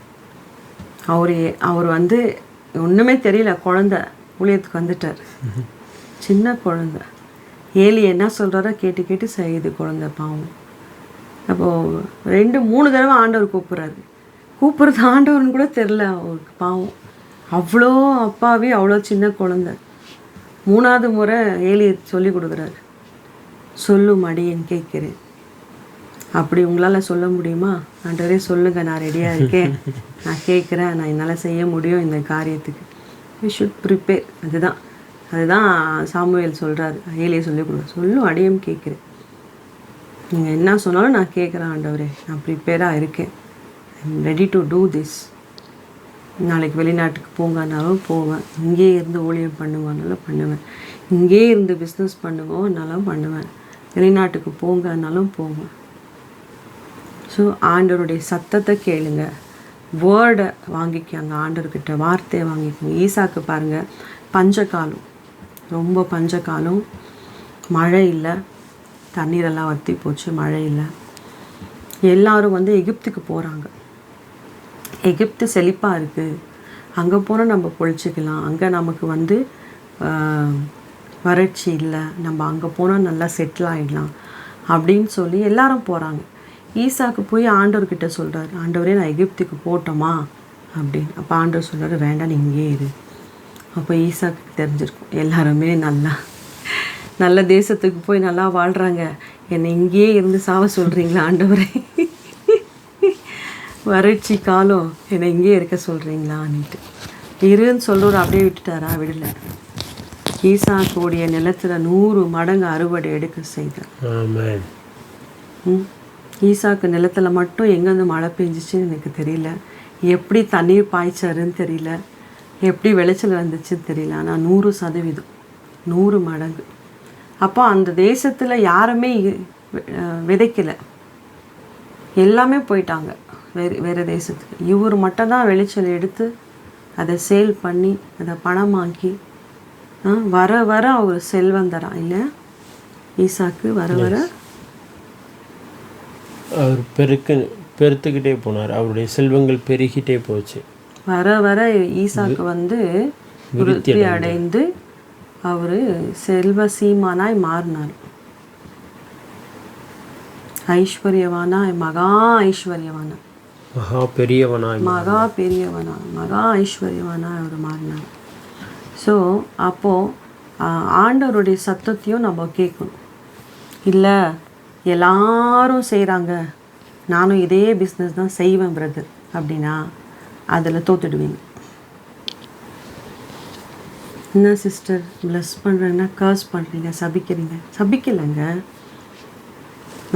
B: அவர் வந்து ஒன்றுமே தெரியல, குழந்த ஊழியத்துக்கு வந்துட்டார், சின்ன குழந்த. ஏலி என்ன சொல்கிறாரோ கேட்டு கேட்டு செய்யுது குழந்த பாவம். அப்போது 2-3 தடவை ஆண்டவர் கூப்பிட்றது ஆண்டவர்னு கூட தெரில அவருக்கு பாவம். அவ்வளோ அப்பாவே, அவ்வளோ சின்ன குழந்த. 3ஆவது முறை ஏலி சொல்லி கொடுக்குறாரு, சொல்லும் அடியேன் கேட்குறேன். அப்படி உங்களால் சொல்ல முடியுமா? ஆண்டவரே சொல்லுங்கள், நான் ரெடியாக இருக்கேன், நான் கேட்குறேன், நான் என்னால் செய்ய முடியும் இந்த காரியத்துக்கு. We should prepare. அதுதான் சாமுவேல் சொல்கிறாரு, ஏலியை சொல்லி கொடுக்குறாரு, சொல்லும் அடியும் கேட்குறேன், நீங்கள் என்ன சொன்னாலும் நான் கேட்குறேன் ஆண்டவரே, நான் ப்ரிப்பேராக இருக்கேன், I am ready to do this. நாளைக்கு வெளிநாட்டுக்கு போங்கன்னாலும் போவேன், இங்கே இருந்து ஊழியம் பண்ணுங்கன்னாலும் பண்ணுவேன், இங்கே இருந்து பிஸ்னஸ் பண்ணுங்கன்னாலும் பண்ணுவேன், வெளிநாட்டுக்கு போங்கன்னாலும் போவேன். ஸோ ஆண்டவருடைய சத்தத்தை கேளுங்க, வேர்டை வாங்கிக்கோங்க, ஆண்டவர்கிட்ட வார்த்தையை வாங்கிக்கோங்க. ஈசாக்கு பாருங்கள், பஞ்சகாலம், ரொம்ப பஞ்சகாலம், மழை இல்லை, தண்ணீரெல்லாம் வற்றி போச்சு, மழை இல்லை. எல்லாரும் எகிப்துக்கு போகிறாங்க. எகிப்து செழிப்பாக இருக்குது, அங்கே போனால் நம்ம பொழிச்சிக்கலாம், அங்கே நமக்கு வறட்சி இல்லை, நம்ம அங்கே போனால் நல்லா செட்டில் ஆகிடலாம் அப்படின்னு சொல்லி எல்லாரும் போகிறாங்க. ஈசாக்கு போய் ஆண்டவர்கிட்ட சொல்கிறாரு, ஆண்டவரே நான் எகிப்துக்கு போட்டோமா அப்படின்னு. அப்போ ஆண்டவர் சொல்கிறாரு, வேண்டாம் நீ இங்கே இரு. அப்போ ஈசாக்கு தெரிஞ்சிருக்கும், எல்லாருமே நல்ல தேசத்துக்கு போய் நல்லா வாழ்கிறாங்க, என்னை இங்கேயே இருந்து சாவ சொல்கிறீங்களா ஆண்டவரே, வறட்சி காலம் என்னை இங்கேயே இருக்க சொல்கிறீங்களான்னுட்டு. இருன்னு சொல்கிறவர் அப்படியே விட்டுட்டாரா? விடலை. ஈசாக்குடைய நிலத்தில் 100 மடங்கு அறுவடை எடுக்க செய்தார். ஈசாக்கு நிலத்தில் மட்டும் எங்கேருந்து மழை பெஞ்சிச்சுன்னு எனக்கு தெரியல, எப்படி தண்ணீர் பாய்ச்சாருன்னு தெரியல, எப்படி விளைச்சல் வந்துச்சுன்னு தெரியல, ஆனால் 100%, 100 மடங்கு. அப்போ அந்த தேசத்தில் யாருமே விதைக்கலை, எல்லாமே போயிட்டாங்க வேறு தேசத்துக்கு. இவர் மட்டும்தான் விளைச்சல் எடுத்து அதை சேல் பண்ணி அதை பணமாக்கி வர வர அவர் செல்வந்தரா இல்லை ஈசாக்கு, வர வர
A: அவர் பெருத்துக்கிட்டே போனார், அவருடைய செல்வங்கள் பெருகிட்டே போச்சு.
B: வர வர ஈசாக்கு விருத்தி அடைந்து அவர் செல்வ சீமானாய் மாறினார், ஐஸ்வர்யவானாய், மகா ஐஸ்வர்யவானாய்,
A: மகா பெரியவனாய்,
B: மகா ஐஸ்வர்யவானாய் அவர் மாறினார். ஸோ அப்போது ஆண்டவருடைய சத்தத்தையும் நம்ம கேட்கணும். இல்லை எல்லாரும் செய்கிறாங்க, நானும் இதே பிஸ்னஸ் தான் செய்வேன் பிரதர் அப்படின்னா அதில் தோத்துடுவீங்க. என்ன சிஸ்டர் ப்ளஸ் பண்ணுறீங்கன்னா கர்ஸ் பண்ணுறீங்க, சபிக்கிறீங்க? சபிக்கலைங்க.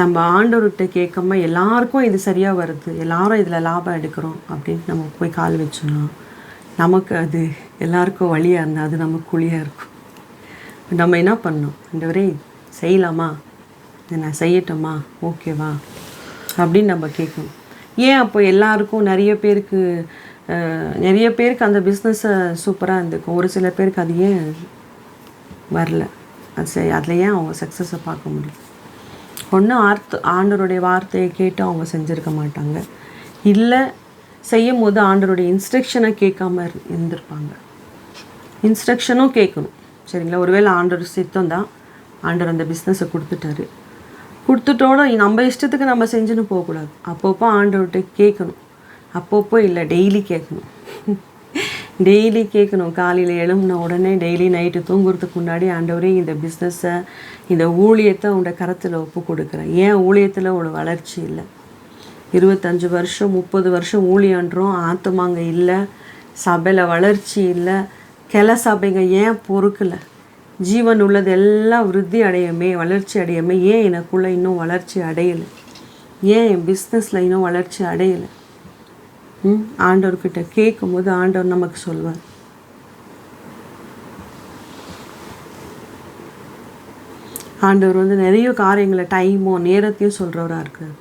B: நம்ம ஆண்டவர்கிட்ட கேட்காம எல்லாருக்கும் இது சரியாக வருது, எல்லாரும் இதில் லாபம் எடுக்கிறோம் அப்படின்னு நம்ம போய் கால் வச்சோன்னா நமக்கு அது எல்லாருக்கும் வழியாக இருந்தால் அது நமக்கு குழியாக இருக்கும். நம்ம என்ன பண்ணோம், ஆண்டவரே செய்யலாமா, நான் செய்யட்டோமா, ஓகேவா அப்படின்னு நம்ம கேட்கணும். ஏன் அப்போ எல்லாருக்கும் நிறைய பேருக்கு அந்த பிஸ்னஸை சூப்பராக இருந்துக்கும், ஒரு சில பேருக்கு அது ஏன் வரல, அதில் ஏன் அவங்க சக்ஸஸை பார்க்க முடியும்? ஒன்று ஆண்டவருடைய வார்த்தையை கேட்டு அவங்க செஞ்சுருக்க மாட்டாங்க, இல்லை செய்யும் போது ஆண்டவருடைய இன்ஸ்ட்ரக்ஷனை கேட்காம இருந்திருப்பாங்க. இன்ஸ்ட்ரக்ஷனும் கேட்கணும், சரிங்களா? ஒருவேளை ஆண்டவர் சித்தம் தான், ஆண்டவர் அந்த பிஸ்னஸை கொடுத்துட்டோட நம்ம இஷ்டத்துக்கு நம்ம செஞ்சுன்னு போகக்கூடாது. அப்பப்போ ஆண்டவர்கிட்ட கேட்கணும், அப்பப்போ இல்லை டெய்லி கேட்கணும், டெய்லி கேட்கணும். காலையில் எழும்பின உடனே டெய்லி நைட்டு தூங்குறதுக்கு முன்னாடி, ஆண்டவரே இந்த பிஸ்னஸை, இந்த ஊழியத்தை உன்னோட கரத்தில் ஒப்பு கொடுக்குறேன். ஏன் ஊழியத்தில் ஒரு வளர்ச்சி இல்லை? 25 வருஷம் 30 வருஷம் ஊழியன்றோம், ஆத்துமாங்க இல்லை, சபையில் வளர்ச்சி இல்லை, கிளை சபைங்க ஏன் பொறுக்கலை? ஜீவன் உள்ளது எல்லாம் விருத்தி அடையுமே, வளர்ச்சி அடையுமே, ஏன் எனக்குள்ளே இன்னும் வளர்ச்சி அடையலை? ஏன் என் பிஸ்னஸில் இன்னும் வளர்ச்சி அடையலை? ஆண்டவர்கிட்ட கேட்கும்போது ஆண்டவர் நமக்கு சொல்வார். ஆண்டவர் நிறைய காரியங்களை டைமோ நேரத்தையும் சொல்கிறவராக இருக்கிறார்.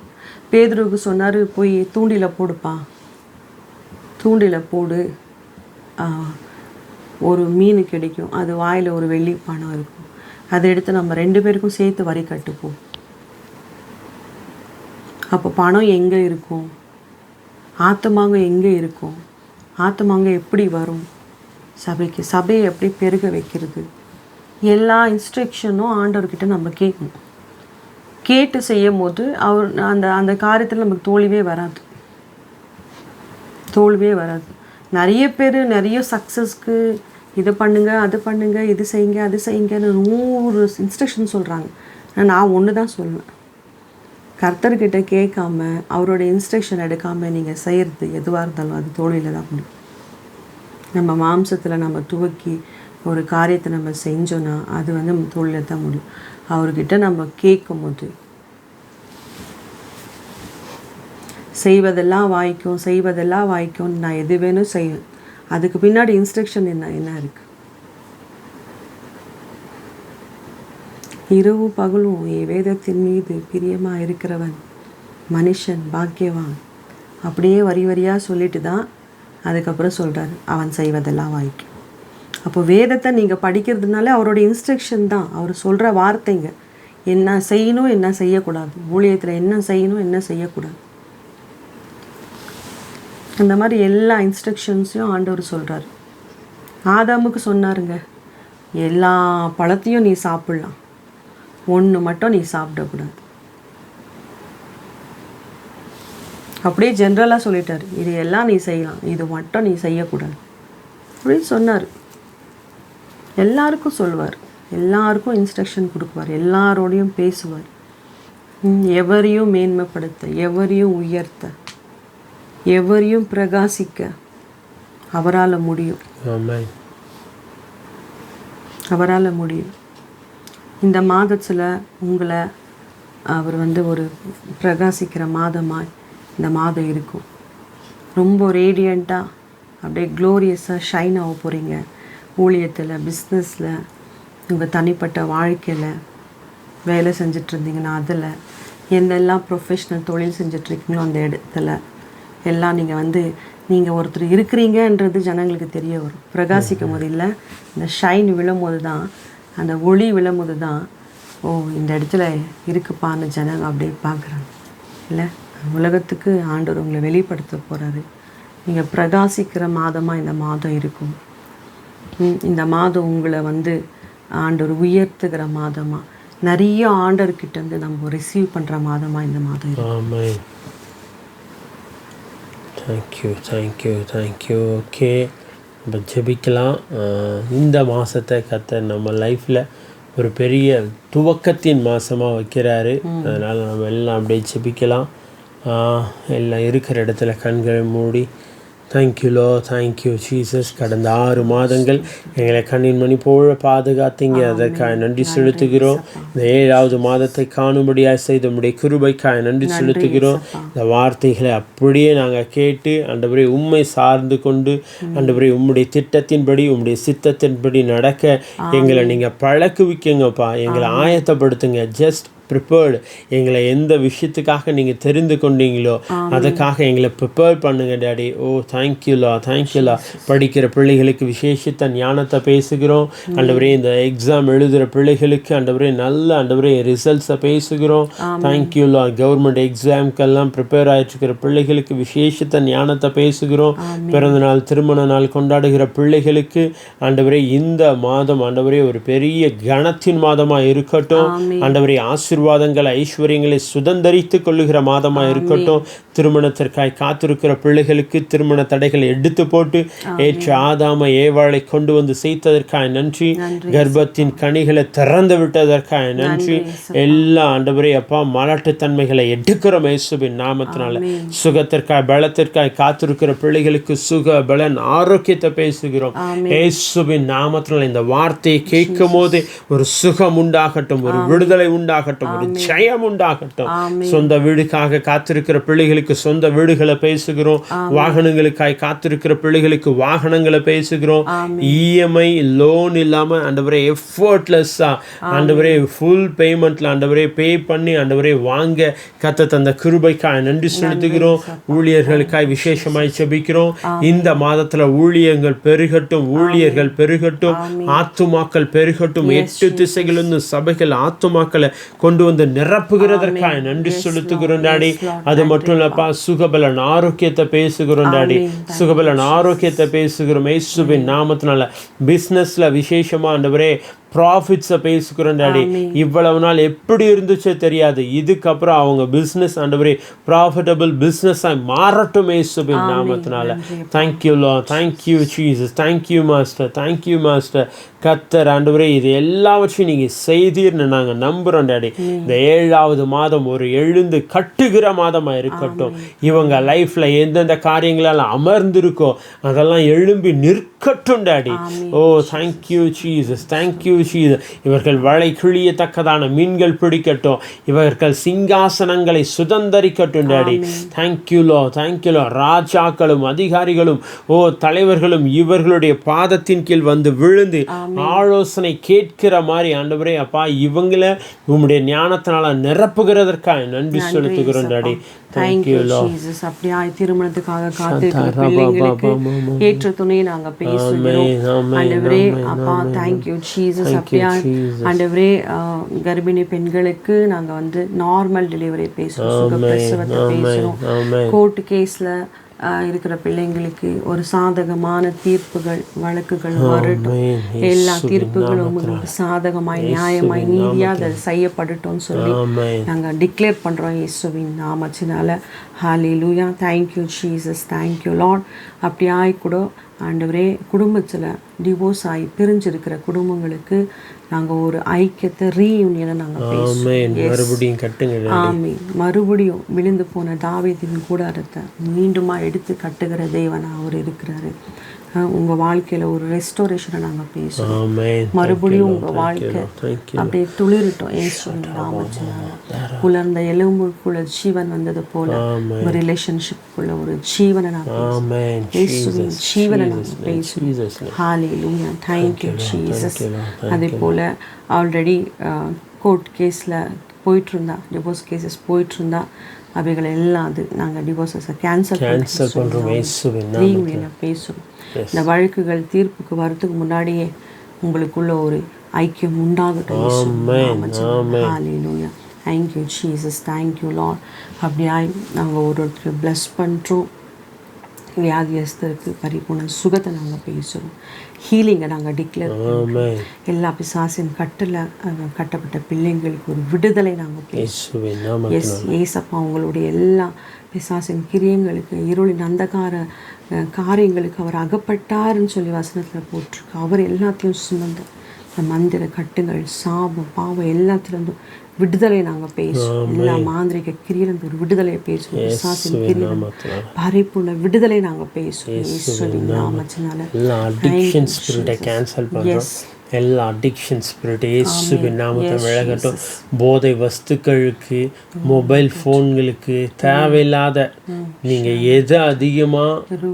B: பேதுருவுக்கு சொன்னார், போய் தூண்டில போடுப்பா, தூண்டில போடு, ஒரு மீன் கிடைக்கும், அது வாயில் ஒரு வெள்ளி பணம் இருக்கும், அதை எடுத்து நம்ம 2 பேருக்கும் சேர்த்து வரி கட்டுப்போம். அப்போ பணம் எங்கே இருக்கும்? ஆத்துமாங்க எங்கே இருக்கும்? ஆத்துமாங்க எப்படி வரும்? சபையை எப்படி பெருக வைக்கிறது, எல்லா இன்ஸ்ட்ரக்ஷனும் ஆண்டவர்கிட்ட நம்ம கேட்கணும். கேட்டு செய்யும் போது அவர் அந்த காரியத்தில் நமக்கு தோல்வியே வராது. நிறைய பேர் நிறைய சக்ஸஸ்க்கு இதை பண்ணுங்க, அது பண்ணுங்க, இது செய்யுங்க, அது செய்யுங்கன்னு 100 இன்ஸ்ட்ரக்ஷன் சொல்கிறாங்க. நான் ஒன்று தான் சொல்லுவேன், கர்த்தர்கிட்ட கேட்காம அவரோட இன்ஸ்ட்ரக்ஷன் எடுக்காமல் நீங்கள் செய்கிறது எதுவாக இருந்தாலும் அது தோல்வியில் தான் முடியும். நம்ம மாம்சத்தில் நம்ம துவக்கி ஒரு காரியத்தை நம்ம செஞ்சோன்னா அது நம்ம தோல்வியில் தான் முடியும். அவர்கிட்ட நம்ம கேட்கும் போது செய்வதெல்லாம் வாய்க்கும், நான் எது வேணும் செய்வேன். அதுக்கு பின்னாடி இன்ஸ்ட்ரக்ஷன் என்ன இருக்குது? இரவு பகலும் வேதத்தின் மீது பிரியமாக இருக்கிறவன் மனுஷன் பாக்கியவான். அப்படியே வரியாக சொல்லிட்டு தான் அதுக்கப்புறம் சொல்கிறாரு, அவன் செய்வதெல்லாம் வாய்க்கும். அப்போ வேதத்தை நீங்கள் படிக்கிறதுனால அவரோட இன்ஸ்ட்ரக்ஷன் தான், அவர் சொல்கிற வார்த்தைங்க. என்ன செய்யணும், என்ன செய்யக்கூடாது, ஊழியத்தில் என்ன செய்யணும், என்ன செய்யக்கூடாது, அந்த மாதிரி எல்லா இன்ஸ்ட்ரக்ஷன்ஸையும் ஆண்டவர் சொல்கிறார். ஆதாமுக்கு சொன்னாருங்க, எல்லா பழத்தையும் நீ சாப்பிட்லாம், ஒன்று மட்டும் நீ சாப்பிடக்கூடாது. அப்படியே ஜென்ரலாக சொல்லிட்டார், இது எல்லாம் நீ செய்யலாம், இது மட்டும் நீ செய்யக்கூடாது அப்படின்னு சொன்னார். எல்லாருக்கும் சொல்லுவார், எல்லாருக்கும் இன்ஸ்ட்ரக்ஷன் கொடுக்குவார், எல்லாரோடையும் பேசுவார். எவரையும் மேன்மைப்படுத்த, எவரையும் உயர்த்த, எவரையும் பிரகாசிக்க அவரால் முடியும். இந்த மாதத்தில் உங்களை அவர் ஒரு பிரகாசிக்கிற மாதமாக இந்த மாதம் இருக்கும். ரொம்ப ரேடியண்ட்டாக அப்படியே க்ளோரியஸாக ஷைன் ஆக போகிறீங்க. ஊழியத்தில், பிஸ்னஸில், உங்கள் தனிப்பட்ட வாழ்க்கையில், வேலை செஞ்சிட்ருந்தீங்கன்னா அதில், என்னெல்லாம் ப்ரொஃபஷ்னல் தொழில் செஞ்சிட்ருக்கீங்களோ அந்த இடத்துல எல்லாம் நீங்கள் ஒருத்தர் இருக்கிறீங்கன்றது ஜனங்களுக்கு தெரிய வரும். பிரகாசிக்கும் போது இல்லை, இந்த ஷைன் விழும்போது தான், அந்த ஒளி விழும்போது தான், ஓ இந்த இடத்துல இருக்குப்பான்னு ஜனங்க அப்படியே பார்க்குறாங்க. இல்லை, உலகத்துக்கு ஆண்டவர் உங்களை வெளிப்படுத்த போகிறாரு. நீங்கள் பிரகாசிக்கிற மாதமாக இந்த மாதம் இருக்கும். இந்த மாதம் உங்களை ஆண்டவர் உயர்த்துகிற மாதமாக, நிறைய ஆண்டவர்கிட்டேருந்து நம்ம ரிசீவ் பண்ணுற மாதமாக இந்த மாதம் இருக்கும்.
A: தேங்க்யூ. ஓகே, நம்ம ஜெபிக்கலாம். இந்த மாதத்தை கர்த்தர் நம்ம லைஃப்பில் ஒரு பெரிய துவக்கத்தின் மாதமாக வைக்கிறாரு. அதனால் நம்ம எல்லாம் அப்படியே ஜெபிக்கலாம். எல்லாம் இருக்கிற இடத்துல கண்களை மூடி, தேங்க்யூ ஜீசஸ். கடந்த 6 மாதங்கள் எங்களை கண்ணின் மணி போல பாதுகாத்தீங்க, அதற்காக நன்றி செலுத்துகிறோம். இந்த 7வது மாதத்தை காணும்படியாக செய்த உம்முடைய கிருபைக்காக நன்றி செலுத்துகிறோம். இந்த வார்த்தைகளை அப்படியே நாங்கள் கேட்டு ஆண்டவரே உம்மை சார்ந்து கொண்டு ஆண்டவரே உம்முடைய திட்டத்தின்படி, உம்முடைய சித்தத்தின்படி நடக்க எங்களை நீங்கள் பழக்குவிக்குங்கப்பா, எங்களை ஆயத்தப்படுத்துங்க. ஜஸ்ட் ப்ரிப்பேர்டு, எங்களை எந்த விஷயத்துக்காக நீங்கள் தெரிந்து கொண்டீங்களோ அதுக்காக எங்களை ப்ரிப்பேர் பண்ணுங்க டாடி. ஓ தேங்க்யூலா. படிக்கிற பிள்ளைகளுக்கு விசேஷித்த ஞானத்தை பேசுகிறோம் ஆண்டவரே. இந்த எக்ஸாம் எழுதுகிற பிள்ளைகளுக்கு ஆண்டவரே நல்ல ரிசல்ட்ஸை பேசுகிறோம். தேங்க்யூலா. கவர்மெண்ட் எக்ஸாம்க்கெல்லாம் ப்ரிப்பேர் ஆகிட்டுருக்கிற பிள்ளைகளுக்கு விசேஷித்த ஞானத்தை பேசுகிறோம். பிறந்த நாள், திருமண நாள் கொண்டாடுகிற பிள்ளைகளுக்கு ஆண்டவரே இந்த மாதம் ஆண்டவரே ஒரு பெரிய கணத்தின் மாதமாக இருக்கட்டும். ஆண்டவரே ஆசீர்வாதங்களை, ஐஸ்வர்யங்களை சுதந்தரித்து கொள்ளுகிற மாதமாக இருக்கட்டும். திருமணத்திற்காய் காத்திருக்கிற பிள்ளைகளுக்கு திருமண தடைகளை எடுத்து போட்டு ஏற்ற ஆதாம ஏவாளை கொண்டு வந்து சேர்த்ததற்காக நன்றி. கர்ப்பத்தின் கனிகளை திறந்து விட்டதற்காக நன்றி. எல்லா ஆண்டவரே அப்பா மலட்டுத்தன்மைகளை எடுக்கிறோம் இயேசுவின் நாமத்தினால. சுகத்திற்காய், பலத்திற்காய் காத்திருக்கிற பிள்ளைகளுக்கு சுக, பலன், ஆரோக்கியத்தை பேசுகிறோம் இயேசுவின் நாமத்தினால. இந்த வார்த்தையை கேட்கும் போது ஒரு சுகம் உண்டாகட்டும், ஒரு விடுதலை உண்டாகட்டும், ஒரு ஜெயம் உண்டாகட்டும். சொந்த வீடுக்காக காத்திருக்கிற பிள்ளைகளுக்கு சொந்த வீடுகளை பேசுகிறோம். வாகனங்களுக்காய் காத்திருக்கிற பிள்ளைகளுக்கு வாகனங்களை பேசுகிறோம். இஎம்ஐ லோன் இல்லாம ஆண்டவரே எஃபோர்ட்லெஸ்ஸா ஆண்டவரே ஃபுல் பேமெண்ட்ல ஆண்டவரே பே பண்ணி ஆண்டவரே வாங்க கர்த்தர் தந்த கிருபைக்காய் நன்றி செலுத்துகிறோம். ஊழியர்களுக்காய் விசேஷமாய் ஜெபிக்கிறோம். இந்த மாதத்துல ஊழியர்கள் பெருகட்டும், ஆத்துமாக்கள் பெருகட்டும். 8 திசைகளிலிருந்து சபைகள் ஆத்துமாக்களை கொண்டு கொண்டு வந்து நிரப்புகிறதற்காக நன்றி செலுத்துகிறோம் டாடி. அது மட்டும் இல்லப்பா, சுகபலன் ஆரோக்கியத்தை பேசுகிறோம் டாடி. சுகபலன் ஆரோக்கியத்தை பேசுகிறோம் இயேசுவின் நாமத்தினால. பிஸ்னஸ்ல விசேஷமா ஆண்டவரே ப்ராஃபிட்ஸை பேசுகிறோம் டாடி. இவ்வளவு நாள் எப்படி இருந்துச்சோ தெரியாது, இதுக்கப்புறம் அவங்க பிஸ்னஸ் ஆண்டவரே ப்ராஃபிட்டபிள் பிஸ்னஸாக மாறட்டும் இயேசுவின் நாமத்தினால. Thank you Lord, thank you Jesus, thank you master, thank you master. கர்த்தர் ஆண்டவரே இது எல்லாவற்றையும் நீங்கள் செய்தீர்னு நாங்கள் நம்புகிறோம் டாடி. இந்த 7வது மாதம் ஒரு எழுந்து கட்டுகிற மாதமாக இருக்கட்டும். இவங்க லைஃப்பில் எந்தெந்த காரியங்களெல்லாம் அமர்ந்திருக்கோ அதெல்லாம் எழும்பி நிற்கட்டும் daddy. Oh thank you Jesus, thank you Jesus. இவர்கள் வலை கிழியத்தக்கதான மீன்கள் பிடிக்கட்டும். இவர்கள் சிங்காசனங்களை சுதந்தரிக்கட்டும் daddy. Thank you Lord, thank you Lord. ராஜாக்களும் அதிகாரிகளும் தலைவர்களும் இவர்களுடைய பாதத்தின் கீழ் வந்து விழுந்து ஆலோசனை கேட்கிற மாதிரி ஆண்டவரே அப்பா இவங்களை உம்முடைய ஞானத்தினால நிரப்புகிறதற்காக நன்றி செலுத்துகிறோம் டாடி.
B: Thank you Jesus. அப்படியே திருமணத்துக்காக காத்திருக்கிற பிள்ளைங்களுக்கு ஏற்ற துணையை நாங்க பேசுகிறோம் ஆண்டவரே அப்பா. Thank you Jesus. அப்படியே ஆண்டவரே கர்ப்பிணி பெண்களுக்கு நாங்க வந்து நார்மல் டெலிவரி பேசுறோம், சுகப்பிரசவத்தை பேசுறோம். கோர்ட் கேஸ்ல இருக்கிற பிள்ளைங்களுக்கு ஒரு சாதகமான தீர்ப்புகள் வழக்குகள் வரட்டும். எல்லா தீர்ப்புகளும் உங்களுக்கு சாதகமாய் நியாயமாய் நீதியா அதை செய்யப்படட்டும் சொல்லி நாங்கள் டிக்ளேர் பண்ணுறோம் இயேசுவின் நாமத்தினால. Hallelujah. Thank you Jesus, thank you Lord. அப்படியாய் கூட ஆண்டவரே குடும்பத்தில் டிவோர்ஸ் ஆகி பிரிஞ்சிருக்கிற குடும்பங்களுக்கு நாங்கள் ஒரு ஐக்கியத்தை ரீயூனியனை நாங்கள் மறுபடியும் விழுந்து போன தாவீதின் கூடாரத்தை மீண்டுமா எடுத்து கட்டுகிற தேவனா அவர் இருக்கிறாரு. உங்கள் வாழ்க்கையில் ஒரு ரெஸ்டோரேஷனை நாங்கள் பேசுகிறோம். மறுபடியும் உங்கள் வாழ்க்கை அப்படியே துளிரட்டும் இயேசுவின் நாமத்தினால. உலர்ந்த எலும்புக்குள்ள ஜீவன் வந்தது போல ஒரு ரிலேஷன்ஷிப்புக்குள்ள ஒரு ஜீவனை நான் பேசுகிறேன். இயேசுவின் ஜீவனை நாங்கள் பேசுகிறோம். ஹல்லேலூயா. Thank you Jesus. அதே போல் ஆல்ரெடி கோர்ட் கேஸில் போயிட்டுருந்தா, டிவோர்ஸ் கேசஸ் போயிட்டுருந்தா அவைகளை எல்லாம் அது நாங்கள் டிவோர்ஸஸை கேன்சல் பண்ணுறோம். பேசுகிறோம். இந்த வழக்குகள் தீர்ப்புக்கு வரதுக்கு முன்னாடியே உங்களுக்குள்ள ஒரு ஐக்கியம் உண்டாகட்டும். Hallelujah. Thank you Jesus, thank you Lord. அப்படியாய் நாங்கள் ஒருத்தருக்கு ப்ளஸ் பண்ணுறோம். வியாதியஸ்தருக்கு பரிபூர்ண சுகத்தை நாங்கள் பேசுகிறோம். ஹீலிங்கை நாங்கள் டிக்ளேர் பண்ணுறோம். எல்லா பிசாசின் கட்டில் கட்டப்பட்ட பிள்ளைங்களுக்கு ஒரு விடுதலை நாங்கள் பேசுவோம். ஏசப்பா உங்களுடைய எல்லா பிசாசின் கிரியங்களுக்கு இருளின் அந்தகார காரியங்களுக்கு அவர் அகப்பட்டாருன்னு சொல்லி வசனத்தில் போட்டிருக்கு. அவர் எல்லாத்தையும் சுமந்து இந்த மந்திர கட்டுங்கள் சாபம் பாவம் எல்லாத்துலேருந்தும் விடுதலை நாங்கள் பேசுவோம். எல்லா மாந்திரிக கிரியிலிருந்து ஒரு விடுதலையை பேசுவோம். பிசாசின் கிரியில பரிபூர்ண விடுதலை நாங்கள் பேசுவோம் இயேசுவின் நாமத்தினால.
A: எல்லா அடிக்ஷன் ஸ்பிரிட் இயேசுவின் நாமத்தை விலகட்டும். போதை வஸ்துக்களுக்கு மொபைல் ஃபோன்களுக்கு தேவையில்லாத நீங்கள் எதை அதிகமாக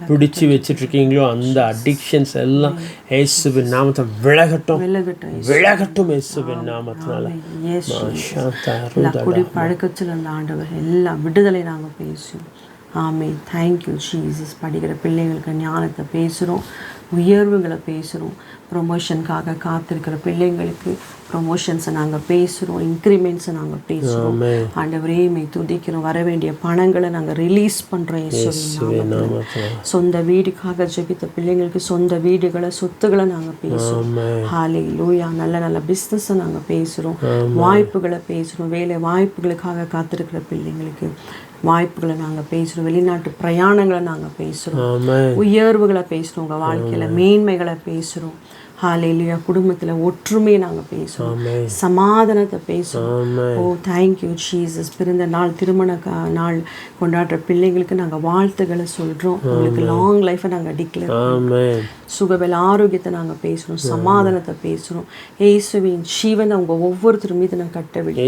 A: பிடிச்சி வச்சிட்ருக்கீங்களோ அந்த அடிக்ஷன்ஸ் எல்லாம் இயேசுவின் நாமத்தை விலகட்டும் விலகட்டும் இயேசுவின் நாமத்தினால.
B: குடி பழக்கத்தில் அந்த ஆண்டவர் எல்லா விடுதலை நாங்கள் பேசுவோம். ஆமென். Thank you Jesus. படிக்கிற பிள்ளைங்களுக்கு ஞானத்தை பேசுகிறோம், உயர்வுகளை பேசுகிறோம். ப்ரொமோஷனுக்காக காத்திருக்கிற பிள்ளைங்களுக்கு ப்ரொமோஷன்ஸை நாங்கள் பேசுகிறோம், இன்க்ரிமெண்ட்ஸை நாங்கள் பேசுகிறோம். ஆண்டவரே மை துதிக்கிறோம். வர வேண்டிய பணங்களை நாங்கள் ரிலீஸ் பண்ணுறோம் இயேசுவின் நாமத்தில். சொந்த வீடுக்காக ஜெபித்த பிள்ளைங்களுக்கு சொந்த வீடுகளை சொத்துக்களை நாங்கள் பேசுகிறோம். ஹல்லேலூயா. நல்ல நல்ல பிஸ்னஸை நாங்கள் பேசுகிறோம், வாய்ப்புகளை பேசுகிறோம். வேலை வாய்ப்புகளுக்காக காத்திருக்கிற பிள்ளைங்களுக்கு வாய்ப்புகளை நாங்கள் பேசுகிறோம். வெளிநாட்டு பிரயாணங்களை நாங்கள் பேசுகிறோம், உயர்வுகளை பேசுகிறோம், உங்கள் வாழ்க்கையில் மேன்மைகளை பேசுகிறோம். ஹல்லேலூயா. குடும்பத்தில் ஒற்றுமையை நாங்கள் பேசுகிறோம், சமாதானத்தை பேசுகிறோம். ஓ தேங்க்யூ ஜீசஸ். பிறந்த நாள் திருமண நாள் கொண்டாடுற பிள்ளைங்களுக்கு நாங்கள் வாழ்த்துக்களை சொல்கிறோம். உங்களுக்கு லாங் லைஃப்பை நாங்கள் டிக்ளேர் பண்ணுறோம். சுகபல ஆரோக்கியத்தை நாங்கள் பேசுகிறோம், சமாதானத்தை பேசுகிறோம். இயேசுவின் ஜீவனை அவங்க ஒவ்வொருத்தரும் மீது நான் கட்டவில்லை.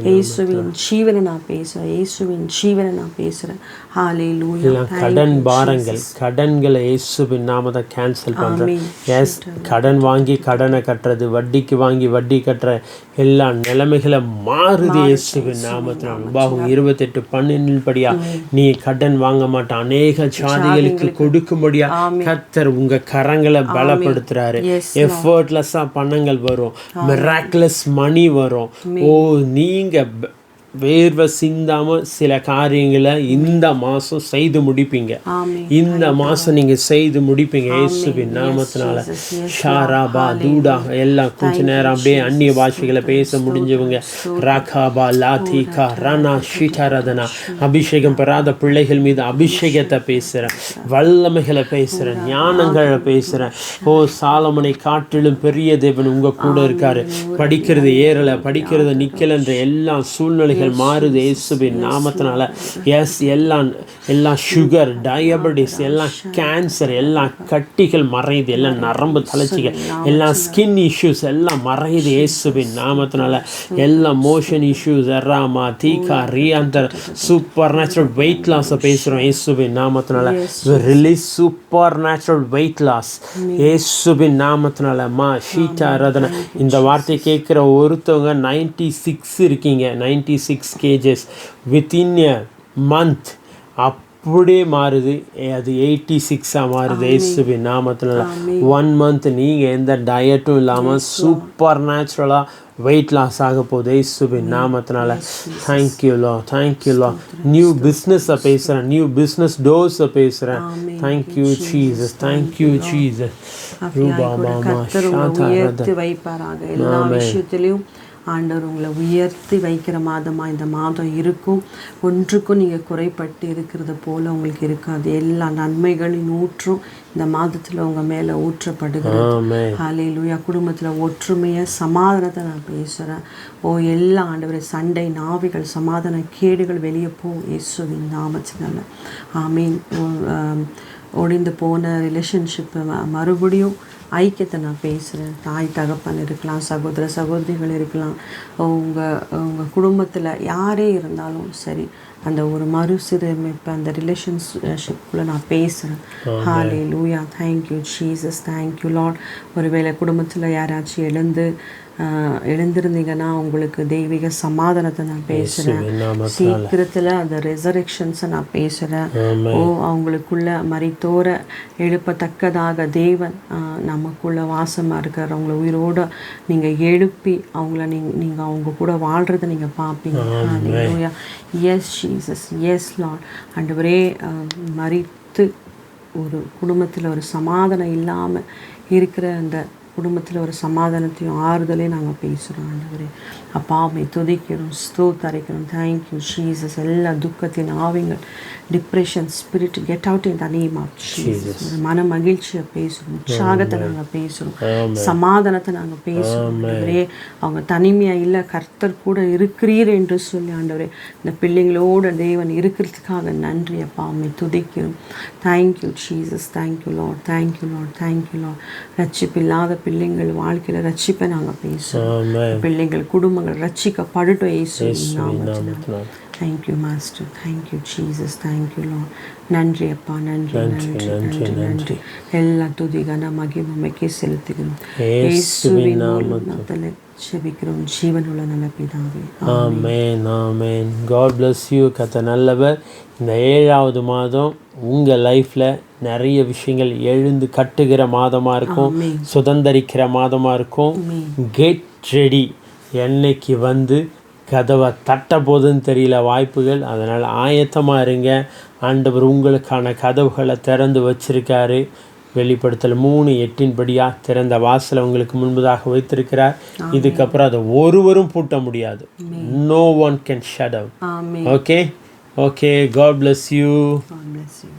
B: இயேசுவின் ஜீவனை நான் பேசுகிறேன், இயேசுவின் ஜீவனை நான் பேசுகிறேன். ஹல்லேலூயா.
A: கடன் பாரங்கள் கடன்களை இயேசுவின் நாமத்தை கேன்சல் பண்ணுறேன். எஸ் கடன் கடன் வாங்கி கடனை கட்டுறது, வட்டிக்கு வாங்கி வட்டி கட்டுற எல்லா நிலைமைகளை மாறுது இயேசுவின் நாமத்தினால். உபாகம் 28:12 படியா நீ கடன் வாங்க மாட்ட, அநேக ஜாதிகளுக்கு கொடுக்கும்படியா கர்த்தர் உங்க கரங்களை பலப்படுத்துறாரு. எஃபர்ட்லெஸ்ஸா பணங்கள் வரும், மிராக்குலஸ் மணி வரும். ஓ, நீங்க வேர்வை சிந்தாம சில காரியங்களை இந்த மாசம் செய்து முடிப்பீங்க. இந்த மாசம் நீங்க செய்து முடிப்பீங்க இயேசுவின் நாமத்தினால. ஷாராபா தூடா எல்லாம் கொஞ்ச நேரம் அப்படியே அந்நிய பாஷைகளை பேச முடிஞ்சவங்க ராகாபா லாதிகா ரானா ஷிடாரதனா அபிஷேகம் பெறாத பிள்ளைகள் மீது அபிஷேகத்தை பேசுறேன், வல்லமைகளை பேசுறேன், ஞானங்களை பேசுறேன். ஓ, சாலமனை காட்டிலும் பெரிய தேவன் உங்க கூட இருக்காரு. படிக்கிறது ஏறல, படிக்கிறது நிக்கலன்ற எல்லா சூழ்நிலைகள் மாறுது இயேசுவின் நாமத்தினால. எஸ், எல்லாம் சுகர், டயபெட்டிஸ், எல்லாம் கேன்சர், எல்லாம் கட்டிகள் மறையுது, எல்லாம் நரம்பு தளர்ச்சிகள், எல்லாம் ஸ்கின் இஷ்யூஸ் எல்லாம் மறையுது இயேசுவின் நாமத்தினால. எல்லாம் மோஷன் இஷ்யூஸ் எராமா தீகா ரீஆந்தர் சூப்பர் நேச்சுரல் வெயிட் லாஸை பேசுகிறோம் இயேசுவின் நாமத்தினால. Release supernatural weight loss இயேசுவின் நாமத்தினால. மா ஷீட்டா ரதன இந்த வார்த்தை கேட்குற ஒருத்தவங்க 96 இருக்கீங்க, 96 kgs வித்தின் எ மந்த் அப்படியே மாறுது. அது 86 மாறுது இயேசுவின் நாமத்தினால. 1 month நீங்கள் எந்த டயட்டும் இல்லாமல் சூப்பர் நேச்சுரலாக வெயிட் லாஸ் ஆக போகுது இயேசுவின் நாமத்தினால. தேங்க்யூ லா, தேங்க்யூ லா. நியூ பிஸ்னஸை பேசுகிறேன், நியூ பிஸ்னஸ் டோர்ஸை பேசுகிறேன். Thank you Jesus, thank you Jesus. ரூபா மாமா
B: உயர்த்தி வைப்பாராக. எல்லா விஷயத்திலையும் ஆண்டவர் உங்களை உயர்த்தி வைக்கிற மாதமாக இந்த மாதம் இருக்கும். ஒன்றுக்கும் நீங்கள் குறைப்பட்டு இருக்கிறது போல் உங்களுக்கு இருக்காது. எல்லா நன்மைகளின் ஊற்றும் இந்த மாதத்தில் உங்கள் மேலே ஊற்றப்படுகிறது. ஹல்லேலூயா. குடும்பத்தில் ஒற்றுமையை, சமாதானத்தை நான் பேசுகிறேன். ஓ, எல்லா ஆண்டவரை சண்டை நாவிகள், சமாதான கேடுகள் வெளியே போ இயேசுவின் நாமத்தினால. ஆமீன். ஒழிந்து போன ரிலேஷன்ஷிப்பை மறுபடியும் ஐக்கியத்தை நான் பேசுகிறேன். தாய் தகப்பன் இருக்கலாம், சகோதர சகோதரிகள் இருக்கலாம், உங்கள் குடும்பத்தில் யாரே இருந்தாலும் சரி, அந்த ஒரு மறுசீரமைப்பு, அந்த ரிலேஷன்ஷிப்புக்குள்ளே நான் பேசுகிறேன். Hallelujah. Thank you Jesus, thank you Lord. ஒருவேளை குடும்பத்தில் யாராச்சும் எழுந்திருந்தீங்கன்னா உங்களுக்கு தெய்வீக சமாதானத்தை நான் பேசுகிறேன். சீக்கிரத்தில் அந்த ரெசரெக்ஷன்ஸை நான் பேசுகிறேன். ஓ, அவங்களுக்குள்ள மரித்தோர எழுப்பத்தக்கதாக தேவன் நமக்குள்ள வாசமாக இருக்கார். அவங்கள உயிரோடு நீங்கள் எழுப்பி அவங்கள நீங்கள் அவங்க கூட வாழ்கிறத நீங்கள் பார்ப்பீங்க. Hallelujah. Yes Jesus, yes Lord. ஆண்டவரே, மரித்து ஒரு குடும்பத்தில் ஒரு சமாதானம் இல்லாமல் இருக்கிற அந்த குடும்பத்தில் ஒரு சமாதானத்தையும் ஆறுதலையும் நாங்கள் பேசுகிறோம். ஆண்டவரே அப்பாவை துதிக்கிறோம், ஸ்தோத்தரிக்கிறோம். Thank you Jesus. எல்லா துக்கத்தின் ஆவிங்கள், depression spirit get out in the name of Jesus. மன மகிழ்ச்சியை பேசுகிறோம், உற்சாகத்தை நாங்கள் பேசுகிறோம், சமாதானத்தை நாங்கள் பேசுகிறோம். ஆண்டவரே, அவங்க தனிமையாக இல்லை, கர்த்தர் கூட இருக்கிறீர் என்று சொல்லி ஆண்டவரே இந்த பிள்ளைங்களோட தேவன் இருக்கிறதுக்காக நன்றி அப்பா, அம்மை துதிக்கிறோம். Thank you Jesus, thank you Lord, thank you Lord, thank you Lord. ரட்சிப்பில்லாத பிள்ளைங்கள் வாழ்க்கையில் ரட்சிப்பை நாங்கள் பேசுகிறோம். பிள்ளைங்கள் குடும்பங்கள் ரட்சிக்கப்படட்டும் இயேசுவின் நாமத்தினால. Thank you master, thank you Jesus, thank you Lord. நன்றி அப்பா, நன்றி நன்றி நன்றி நன்றி. எல்லா துதி கன மகிமைக்கு செலுத்துகிறோம் இயேசுவின் நாமத்தில் ஜெபிக்கிறோம் ஜீவனுள்ள நல்ல பிதாவே.
A: Amen, amen. God bless you. கர்த்தர் நல்லவர். இந்த 7வது மாதம் உங்கள் லைஃப்பில் நிறைய விஷயங்கள் எழுந்து கட்டுகிற மாதமாக இருக்கும், சுதந்திரிக்கிற மாதமாக இருக்கும். Get ready. என்னைக்கு வந்து கதவை தட்ட போதுன்னு தெரியல வாய்ப்புகள். அதனால் ஆயத்தமாக இருங்க. ஆண்டவர் உங்களுக்கான கதவுகளை திறந்து வச்சிருக்காரு. வெளிப்படுத்தல் 3:8 படியாக திறந்த வாசலை உங்களுக்கு முன்பதாக வைத்திருக்கிறார். இதுக்கப்புறம் அதை ஒருவரும் பூட்ட முடியாது. No one can shut out. Okay? Okay. God bless you.
B: God bless you.